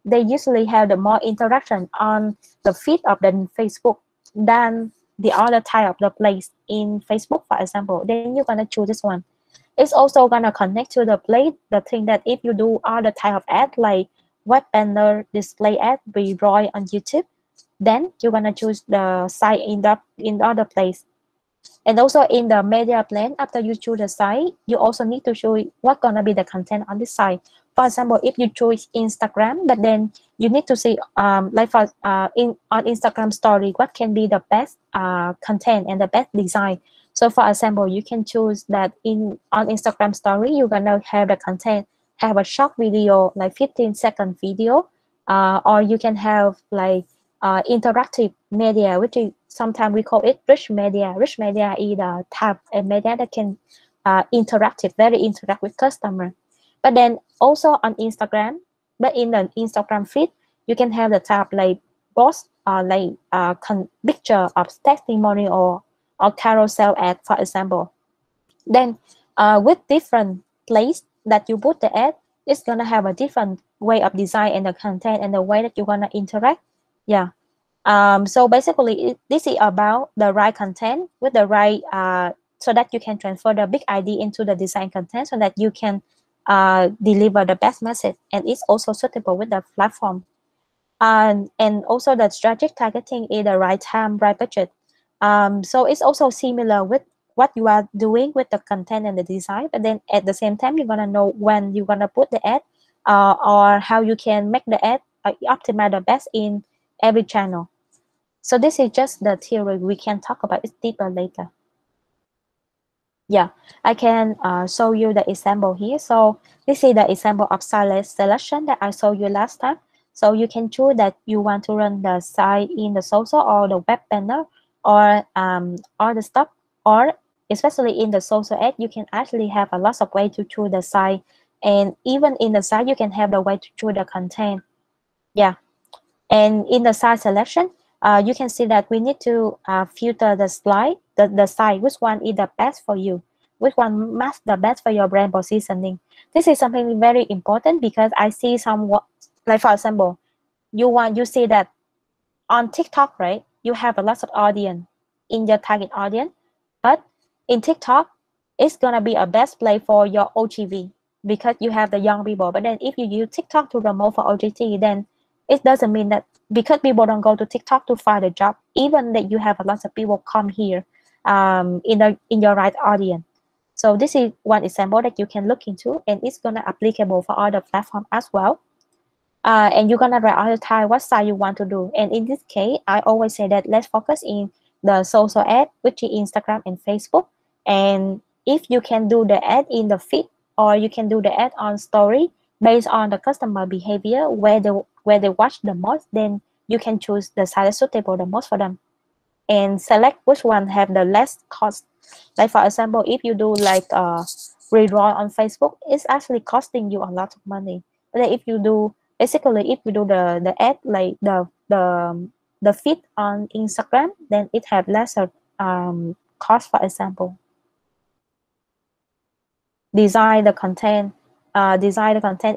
they usually have the more interaction on the feed of the Facebook than the other type of the place in Facebook, for example. Then you're gonna choose this one. It's also gonna connect to the place, the thing that if you do other type of ad like web banner, display ad, we draw on YouTube, then you're gonna choose the site in the other place. And also in the media plan, after you choose the site, you also need to show what gonna be the content on this site. For example, if you choose Instagram, but then you need to see like for on Instagram story, what can be the best content and the best design. So for example, you can choose that on Instagram story, you're gonna have the content, have a short video, like 15-second video, or you can have like interactive media, which is sometimes we call it rich media. Rich media is the type of media that can very interact with customer. But then also on Instagram, but in the Instagram feed, you can have the type like post like picture of testimony or carousel ad, for example. Then with different place that you put the ad, it's gonna have a different way of design and the content and the way that you're gonna interact. Yeah. So basically, this is about the right content with the right, so that you can transfer the big idea into the design content, so that you can deliver the best message, and it's also suitable with the platform. And also the strategic targeting is the right time, right budget. So it's also similar with what you are doing with the content and the design, but then at the same time you're gonna know when you're gonna put the ad, or how you can make the ad optimize the best in every channel. So this is just the theory. We can talk about it deeper later. Yeah, I can show you the example here. So this is the example of site selection that I showed you last time. So you can choose that you want to run the site in the social or the web banner, or the stuff, or especially in the social ad, you can actually have a lot of way to choose the site, and even in the site you can have the way to choose the content. Yeah, and in the site selection, you can see that we need to filter the slide, the site, which one is the best for you, which one match the best for your brand positioning. This is something very important because I see some, like for example, you see that on TikTok, right? You have a lot of audience in your target audience, but in TikTok, it's gonna be a best play for your OGV because you have the young people. But then if you use TikTok to promote for OGT, then it doesn't mean that because people don't go to TikTok to find a job, even that you have a lot of people come here in your right audience. So this is one example that you can look into, and it's gonna applicable for other platforms as well. And you're gonna prioritize what side you want to do. And in this case, I always say that let's focus in the social ad, which is Instagram and Facebook. And if you can do the ad in the feed, or you can do the ad on story based on the customer behavior, where they watch the most, then you can choose the site suitable the most for them and select which one have the less cost. Like for example, if you do like redraw on Facebook, it's actually costing you a lot of money. But then if you do basically if you do the ad like the feed on Instagram, then it have lesser cost. For example, design the content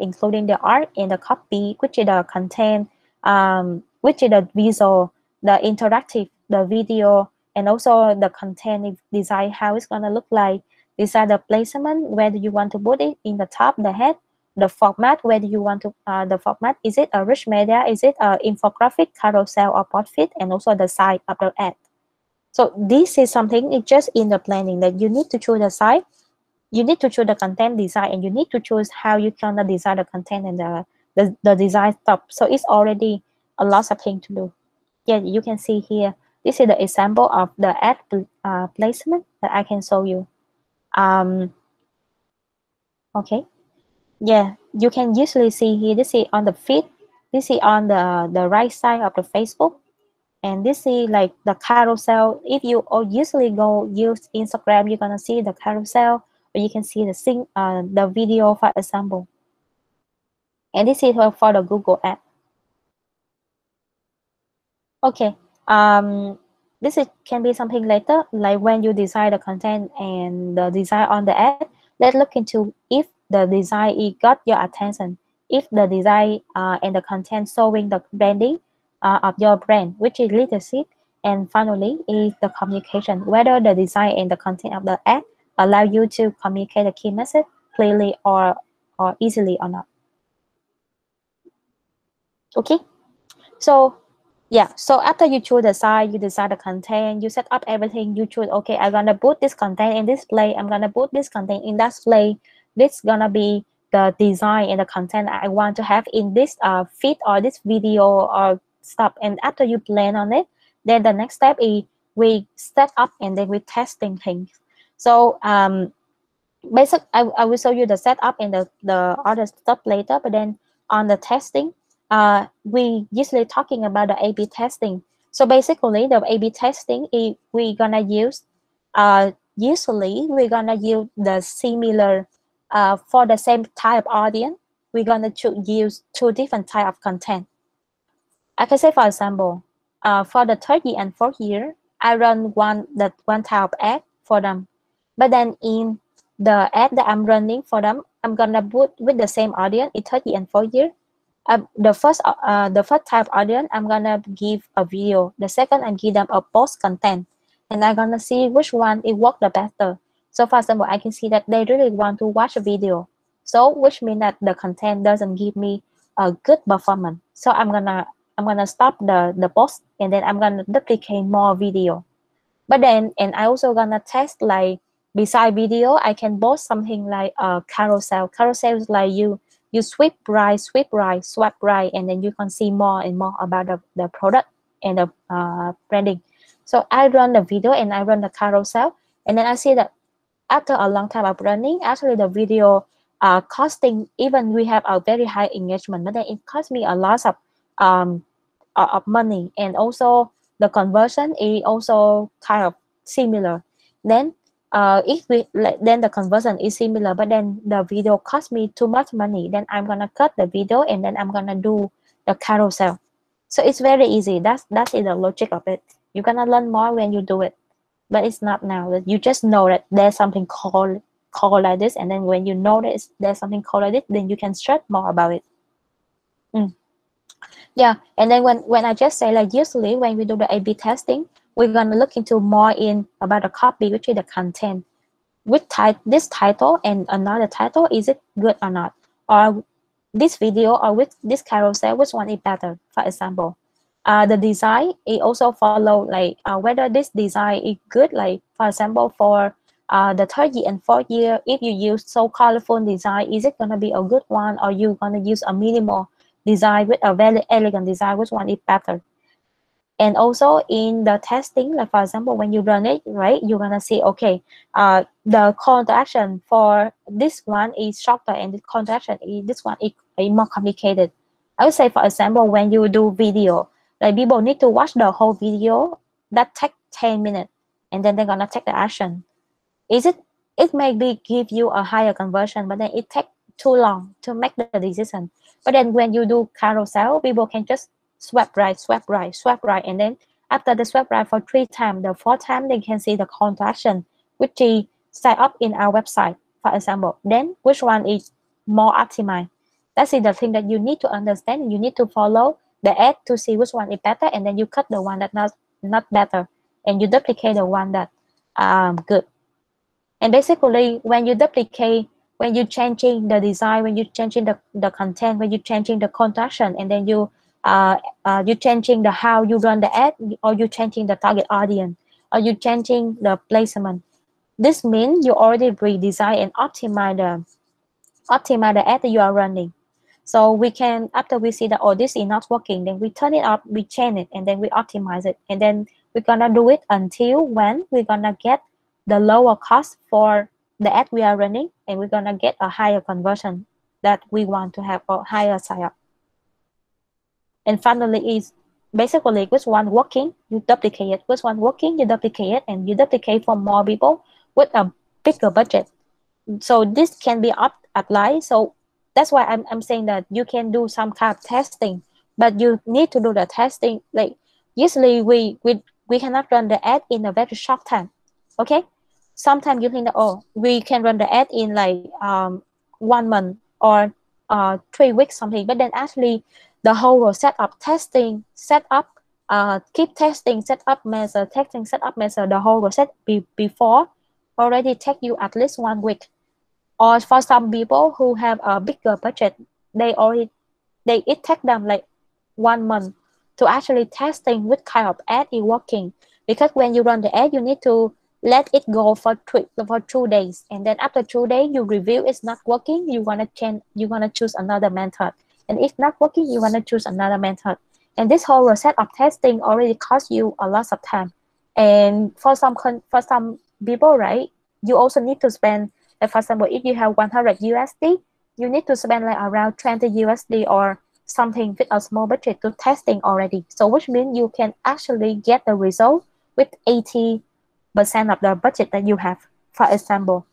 including the art and the copy, which is the content, which is the visual, the interactive, the video, and also the content design, how it's gonna look like. Decide the placement, where do you want to put it, in the top, the head, the format, where do you want to the format, is it a rich media, is it a infographic, carousel, or portrait, and also the size of the ad. So this is something, it's just in the planning that you need to choose the size, you need to choose the content design, and you need to choose how you gonna design the content and the design stuff. So it's already a lot of things to do. Yeah, you can see here, this is the example of the ad placement that I can show you. Okay, yeah, you can usually see here, this is on the feed, this is on the right side of the Facebook, and this is like the carousel. If you usually go use Instagram, you're gonna see the carousel, or you can see the video, for example. And this is for the Google ad. Okay, this can be something later, like when you design the content and the design on the ad. Let's look into if the design it got your attention, if the design and the content showing the branding of your brand, which is leadership, and finally is the communication, whether the design and the content of the ad allow you to communicate the key message clearly or easily or not. Okay, so yeah, so after you choose the site, you decide the content, you set up everything, you choose, okay, I'm gonna put this content in this play, I'm gonna put this content in that play, this gonna be the design and the content I want to have in this feed or this video or stuff. And after you plan on it, then the next step is we set up and then we testing things. So basic, I will show you the setup and the other stuff later, but then on the testing, we usually talking about the A/B testing. So basically, the A/B testing is we're gonna use. Usually, we're gonna use the similar. For the same type of audience, we're gonna use two different type of content. I can say, for example, for the third year and fourth year, I run one type of ad for them, but then in the ad that I'm running for them, I'm gonna put with the same audience in third year and fourth year. The first type audience, I'm gonna give a video. The second, I give them a post content, and I'm gonna see which one it work the better. So for example, I can see that they really want to watch a video, so which means that the content doesn't give me a good performance. So I'm gonna stop the post, and then I'm gonna duplicate more video. But then, and I also gonna test like beside video, I can post something like a carousel. Carousel is like you swipe right, swipe right, and then you can see more and more about the product and the branding. So I run the video and I run the carousel, and then I see that after a long time of running, actually the video costing, even we have a very high engagement, but then it cost me a lot um of money, and also the conversion is also kind of similar. Then if we then the conversion is similar, but then the video cost me too much money, then I'm gonna cut the video and then I'm gonna do the carousel. So it's very easy. That's the logic of it. You're gonna learn more when you do it, but it's not now. That you just know that there's something called like this, and then when you know that there's something called like this, then you can stress more about it. Yeah, and then when I just say like usually when we do the A/B testing, we're gonna look into more in about the copy, which is the content. Which this title and another title, is it good or not? Or this video or with this carousel, which one is better? For example, the design, it also follow like whether this design is good. Like for example, for the third year and fourth year, if you use so colorful design, is it gonna be a good one, or you gonna use a minimal design with a very elegant design? Which one is better? And also in the testing, like for example, when you run it, right, you're gonna see, okay, the call to action for this one is shorter, and the call to action is this one is more complicated. I would say, for example, when you do video, like people need to watch the whole video that take 10 minutes, and then they're gonna take the action. It may be give you a higher conversion, but then it takes too long to make the decision. But then when you do carousel, people can just swipe right, swipe right, swipe right, and then after the swipe right for 3 times, the 4th time they can see the call to action, which is set up in our website, for example. Then which one is more optimized? That's the thing that you need to understand. You need to follow the ad to see which one is better, and then you cut the one that not better, and you duplicate the one that good. And basically, when you duplicate, when you're changing the design, when you're changing the content, when you're changing the call to action, and then you're changing the how you run the ad, or you're changing the target audience, or you're changing the placement. This means you already redesign and optimize the ad that you are running. So we can, after we see that, oh, this is not working, then we turn it up, we change it, and then we optimize it, and then we're gonna do it until when we're gonna get the lower cost for the ad we are running, and we're gonna get a higher conversion that we want to have, or higher sign up. And finally is basically which one working, you duplicate it. Which one working, you duplicate it, and you duplicate for more people with a bigger budget. So this can be applied. So that's why I'm saying that you can do some kind of testing, but you need to do the testing. Like usually we cannot run the ad in a very short time. Okay, sometimes you think that, oh, we can run the ad in like 1 month or 3 weeks something, but then actually the whole setup, testing, setup, keep testing, setup measure, testing, setup measure, the whole process before already take you at least 1 week. Or for some people who have a bigger budget, it take them like 1 month to actually testing which kind of ad is working. Because when you run the ad, you need to let it go for 2 days, and then after 2 days you review it's not working, you're gonna choose another method, and if not working, you're gonna choose another method. And this whole process of testing already costs you a lot of time. And for some people, right, you also need to spend, like for example, if you have 100 USD, you need to spend like around 20 USD or something with a small budget to testing already. So which means you can actually get the result with 80% of the budget that you have, for example.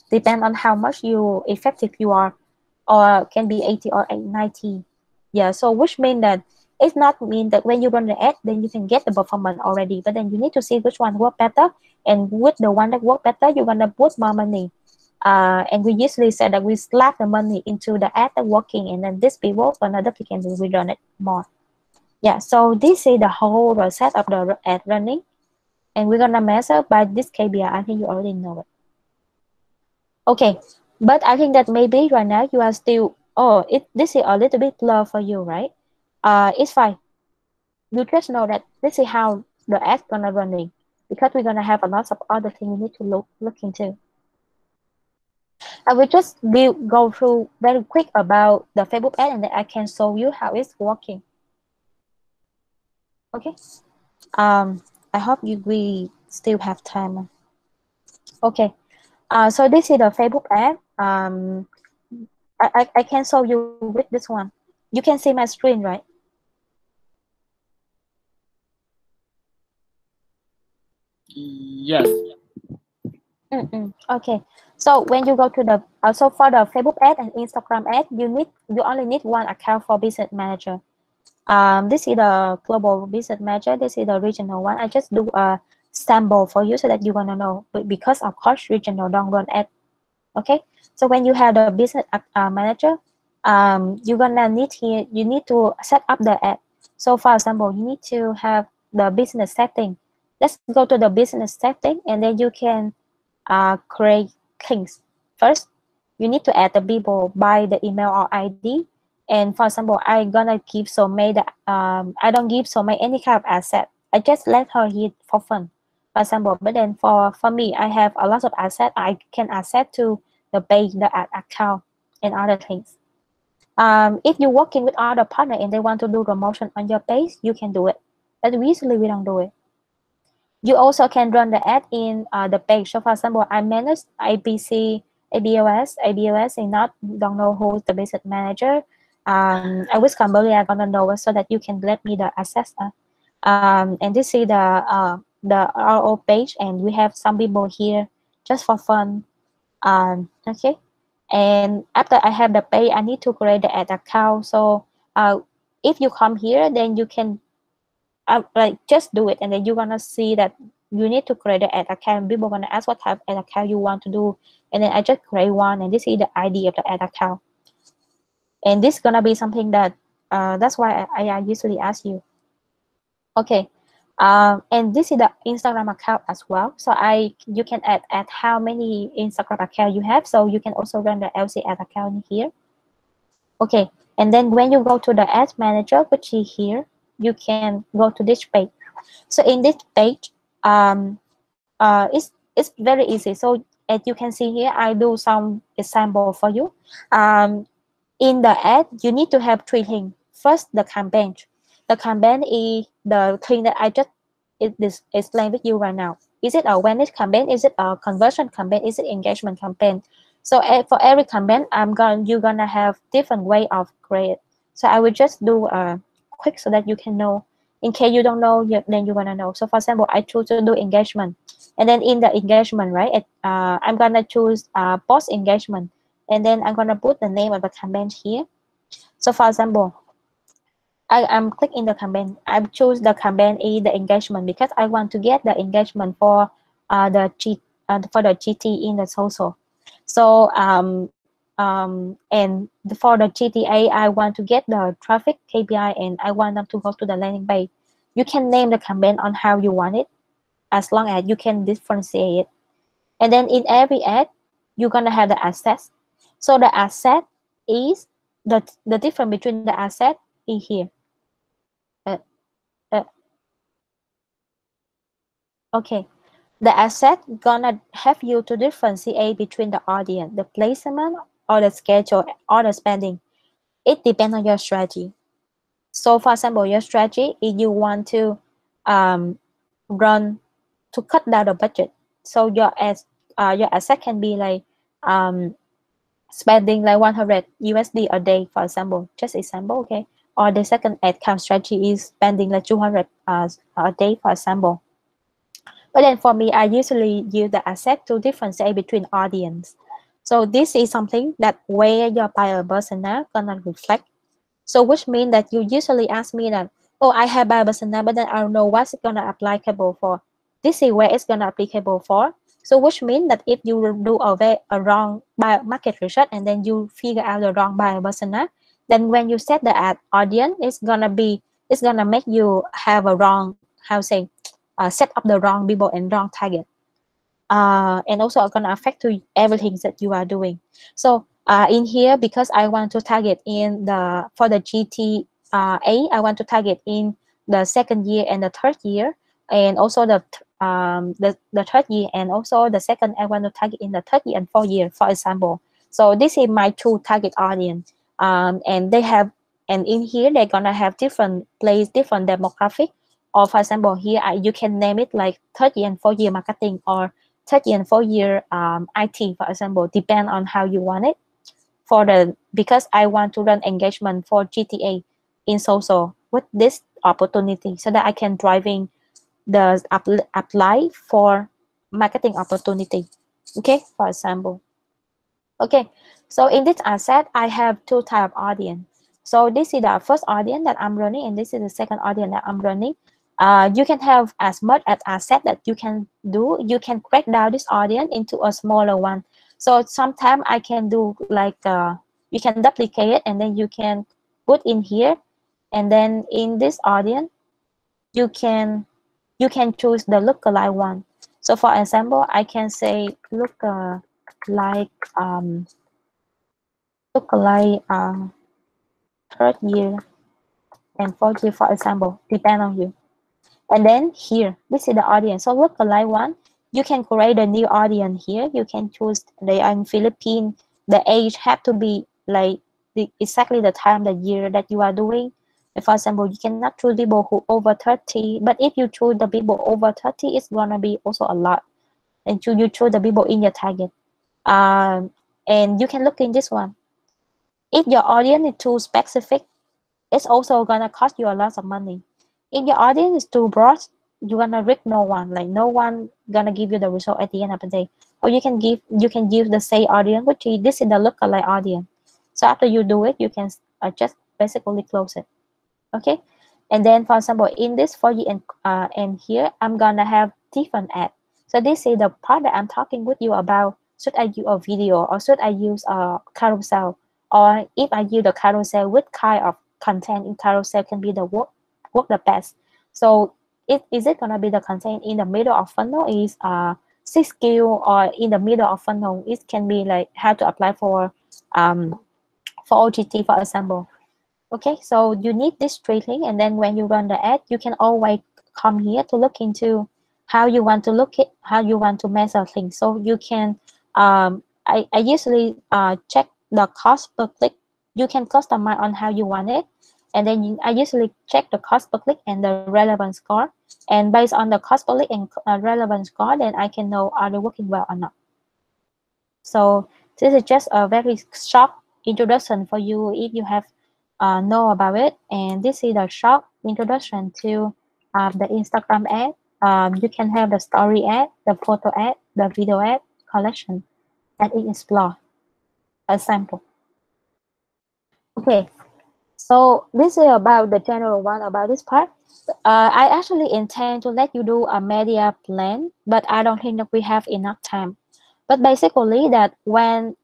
Depend on how much effective you are, or can be 80 or 90. Yeah, so which means that it's not mean that when you run the ad, then you can get the performance already, but then you need to see which one work better, and with the one that work better, you're gonna put more money. And we usually say that we slap the money into the ad that working, and then this people gonna duplicate and we run it more. Yeah, so this is the whole process of the ad running, and we're gonna measure by this KPI. I think you already know it. Okay, but I think that maybe right now you are still, this is a little bit blur for you, right? It's fine. You just know that this is how the ad gonna running. because we're gonna have a lot of other things we need to look into. I will just go through very quick about the Facebook ad, and then I can show you how it's working. Okay. I hope we still have time. Okay. So this is the Facebook ad. I can show you with this one. You can see my screen, right? Yes. Okay. So when you go to the so for the Facebook ad and Instagram ad, you only need one account for business manager. This is the global business manager. This is the regional one. I just do a sample for you so that you're gonna know. But because of course regional don't run ad. Okay. So when you have the business manager, you're gonna need here. You need to set up the ad. So for example, you need to have the business setting. Let's go to the business setting, and then you can create things. First, you need to add the people by the email or ID. And for example, I gonna give Somae I don't give Somae any kind of asset. I just let her hit for fun. For example, but then for me, I have a lot of asset. I can asset to the page, the ad account, and other things. If you're working with other partner and they want to do promotion on your page, you can do it. But usually we don't do it. You also can run the ad in the page. So for example, I manage ABC, ABOS. ABOS is not don't know who's the business manager. I wish Cambodia are gonna know it so that you can let me the access. And this is the RO page, and we have some people here just for fun. Okay. And after I have the pay, I need to create the ad account. So if you come here, then you can like just do it, and then you're gonna see that you need to create an ad account. People gonna ask what type of ad account you want to do, and then I just create one, and this is the ID of the ad account. And this gonna be something that that's why I usually ask you. Okay. And this is the Instagram account as well. So you can add how many Instagram account you have. So you can also run the LC ad account here. Okay. And then when you go to the ad manager, which is here, you can go to this page. So in this page, it's very easy. So as you can see here, I do some example for you. In the ad, you need to have three things. First, the campaign. The campaign is the thing that I just explain with you right now. Is it a awareness campaign? Is it a conversion campaign? Is it engagement campaign? So for every campaign, you're gonna have different way of create. So I will just do quick so that you can know. In case you don't know, then you're gonna know. So for example, I choose to do engagement, and then in the engagement, right? I'm gonna choose post engagement, and then I'm gonna put the name of the campaign here. So for example, I'm clicking the campaign. I choose the campaign is the engagement because I want to get the engagement for the GT in the social. So and for the GTA, I want to get the traffic KPI, and I want them to go to the landing page. You can name the campaign on how you want it, as long as you can differentiate it. And then in every ad, you're gonna have the assets. So the asset is the difference between the asset is here. Okay, the asset gonna have you to differentiate between the audience, the placement, or the schedule, or the spending. It depends on your strategy. So for example, your strategy is you want to run to cut down the budget. So your asset can be like spending like 100 USD a day, for example, just example, okay. Or the second ad count strategy is spending like 200 a day, for example. But then for me, I usually use the asset to differentiate between audience. So this is something that where your buyer persona gonna reflect. So which means that you usually ask me that, oh, I have buyer persona, but then I don't know what's it gonna applicable for. This is where it's gonna applicable for. So which means that if you do a wrong market research and then you figure out the wrong buyer persona, then when you set the ad audience, it's gonna make you have a wrong, set up the wrong people and wrong target. And also gonna affect to everything that you are doing. So in here, because I want to target for the GTA, I want to target in the second year and the third year. and also the third year, and also the second I want to target in the third year and fourth year, for example. So this is my two target audience, and they have, and in here they're gonna have different place, different demographic. Or for example, here you can name it like third year and fourth year marketing, or third year and fourth year IT, for example, depend on how you want it. Because I want to run engagement for GTA in social with this opportunity, so that I can driving the apply for marketing opportunity. Okay, for example. Okay, so in this asset, I have two type of audience. So this is the first audience that I'm running, and this is the second audience that I'm running. You can have as much as asset that you can do. You can break down this audience into a smaller one. So sometimes I can do like you can duplicate it, and then you can put in here, and then in this audience you can choose the lookalike one. So for example, I can say lookalike third year and fourth year, for example, depend on you. And then here, this is the audience. So lookalike one, you can create a new audience here. You can choose they are in Philippines. The age have to be like exactly the time, the year that you are doing. For example, you cannot choose people who over 30, but if you choose the people over 30, it's gonna be also a lot. And you choose the people in your target. And you can look in this one. If your audience is too specific, it's also gonna cost you a lot of money. If your audience is too broad, you're gonna reach no one. Like no one gonna give you the result at the end of the day. Or you can give the same audience, which is this is the lookalike audience. So after you do it, you can just basically close it. Okay, and then for example, in this for you and here, I'm gonna have different ad. So this is the part that I'm talking with you about. Should I use a video, or should I use a carousel? Or if I use the carousel, which kind of content in carousel can be the work the best? So is it gonna be the content in the middle of funnel is six skill, or in the middle of funnel it can be like how to apply for OGT, for example. Okay, so you need this three things, and then when you run the ad, you can always come here to look into how you want to look at, how you want to measure things. So you can I usually check the cost per click. You can customize on how you want it, and then I usually check the cost per click and the relevance score, and based on the cost per click and relevance score, then I can know are they working well or not. So this is just a very short introduction for you if you have know about it, and this is a short introduction to the Instagram ad. You can have the story ad, the photo ad, the video ad collection, and explore a sample. Okay, so this is about the general one about this part. I actually intend to let you do a media plan, but I don't think that we have enough time. But basically that when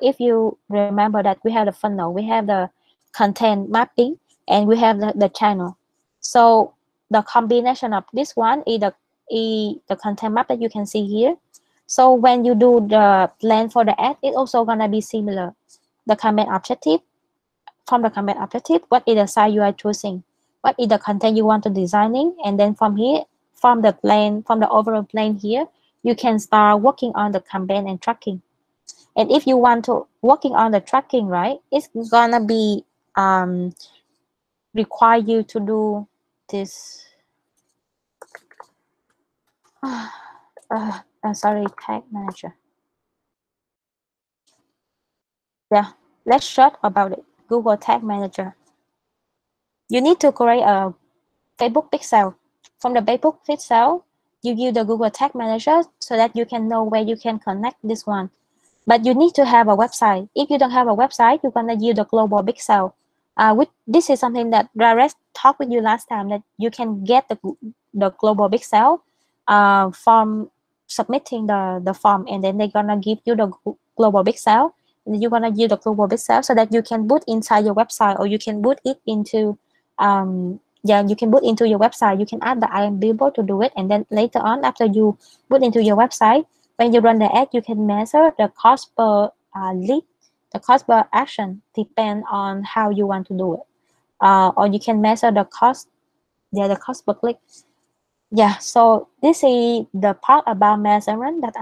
if you remember that we have the funnel, we have the content mapping, and we have the channel. So the combination of this one is the content map that you can see here. So when you do the plan for the ad, it's also gonna be similar. The campaign objective, from the campaign objective, what is the size you are choosing? What is the content you want to designing? And then from here, from the plan, from the overall plan here, you can start working on the campaign and tracking. And if you want to working on the tracking, right, it's gonna be require you to do this. Sorry, tag manager. Yeah, let's chat about it. Google Tag Manager. You need to create a Facebook pixel. From the Facebook pixel, you use the Google Tag Manager so that you can know where you can connect this one. But you need to have a website. If you don't have a website, you're gonna use the global pixel. This is something that Raresh talked with you last time, that you can get the global pixel from submitting the form, and then they're gonna give you the global pixel, and you're gonna use the global pixel so that you can put inside your website, or you can put it into you can put into your website. You can add the IM billboard to do it, and then later on, after you put into your website, when you run the ad, you can measure the cost per lead, the cost per action, depend on how you want to do it. Or you can measure the cost, the cost per click. Yeah, so this is the part about measurement that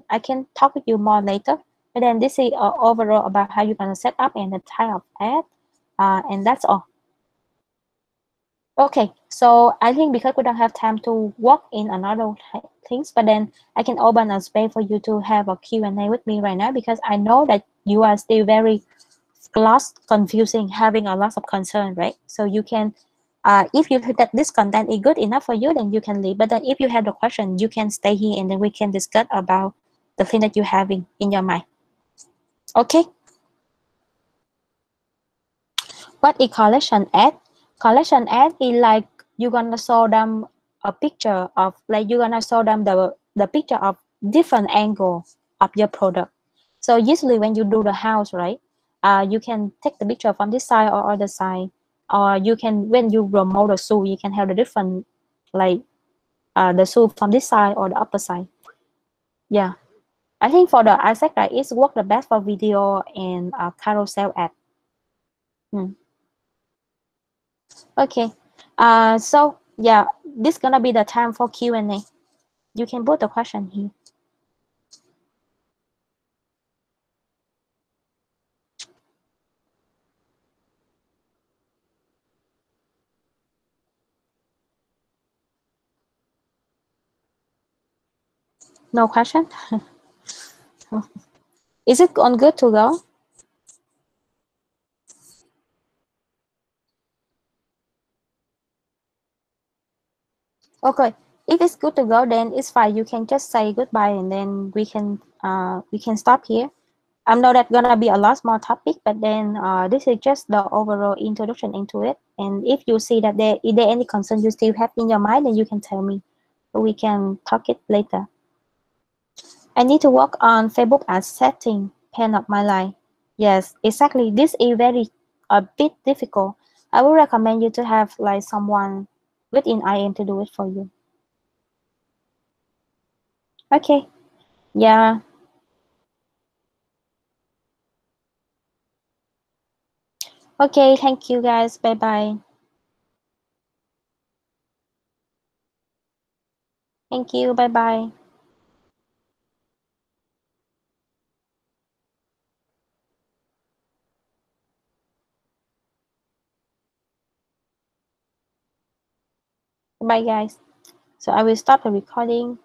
I can talk with you more later. But then this is overall about how you're gonna set up and the type of ad, and that's all. Okay, so I think because we don't have time to walk in another things, but then I can open a space for you to have a Q&A with me right now because I know that you are still very lost, confusing, having a lot of concern, right? So you can, if you think that this content is good enough for you, then you can leave. But then if you have the question, you can stay here and then we can discuss about the thing that you're having in your mind. Okay. What is collection ad? Collection ad is like you're gonna show them a picture of, like you're gonna show them the picture of different angle of your product. So usually when you do the house, right, you can take the picture from this side or other side, or you can, when you promote a shoe, you can have the different, like the shoe from this side or the upper side. Yeah, I think for the Isaac, right, it's work the best for video and carousel ad. Okay. So yeah, this gonna be the time for Q&A. You can put the question here. No question? Is it on good to go? Okay. If it's good to go, then it's fine. You can just say goodbye and then we can stop here. I know that's gonna be a lot more topic, but then this is just the overall introduction into it. And if you see that is there any concern you still have in your mind, then you can tell me. So we can talk it later. I need to work on Facebook ad setting, pen up my line. Yes, exactly. This is very a bit difficult. I would recommend you to have like someone within IM to do it for you. Okay. Yeah. Okay. Thank you guys. Bye bye. Thank you. Bye bye. Bye guys. So I will stop the recording.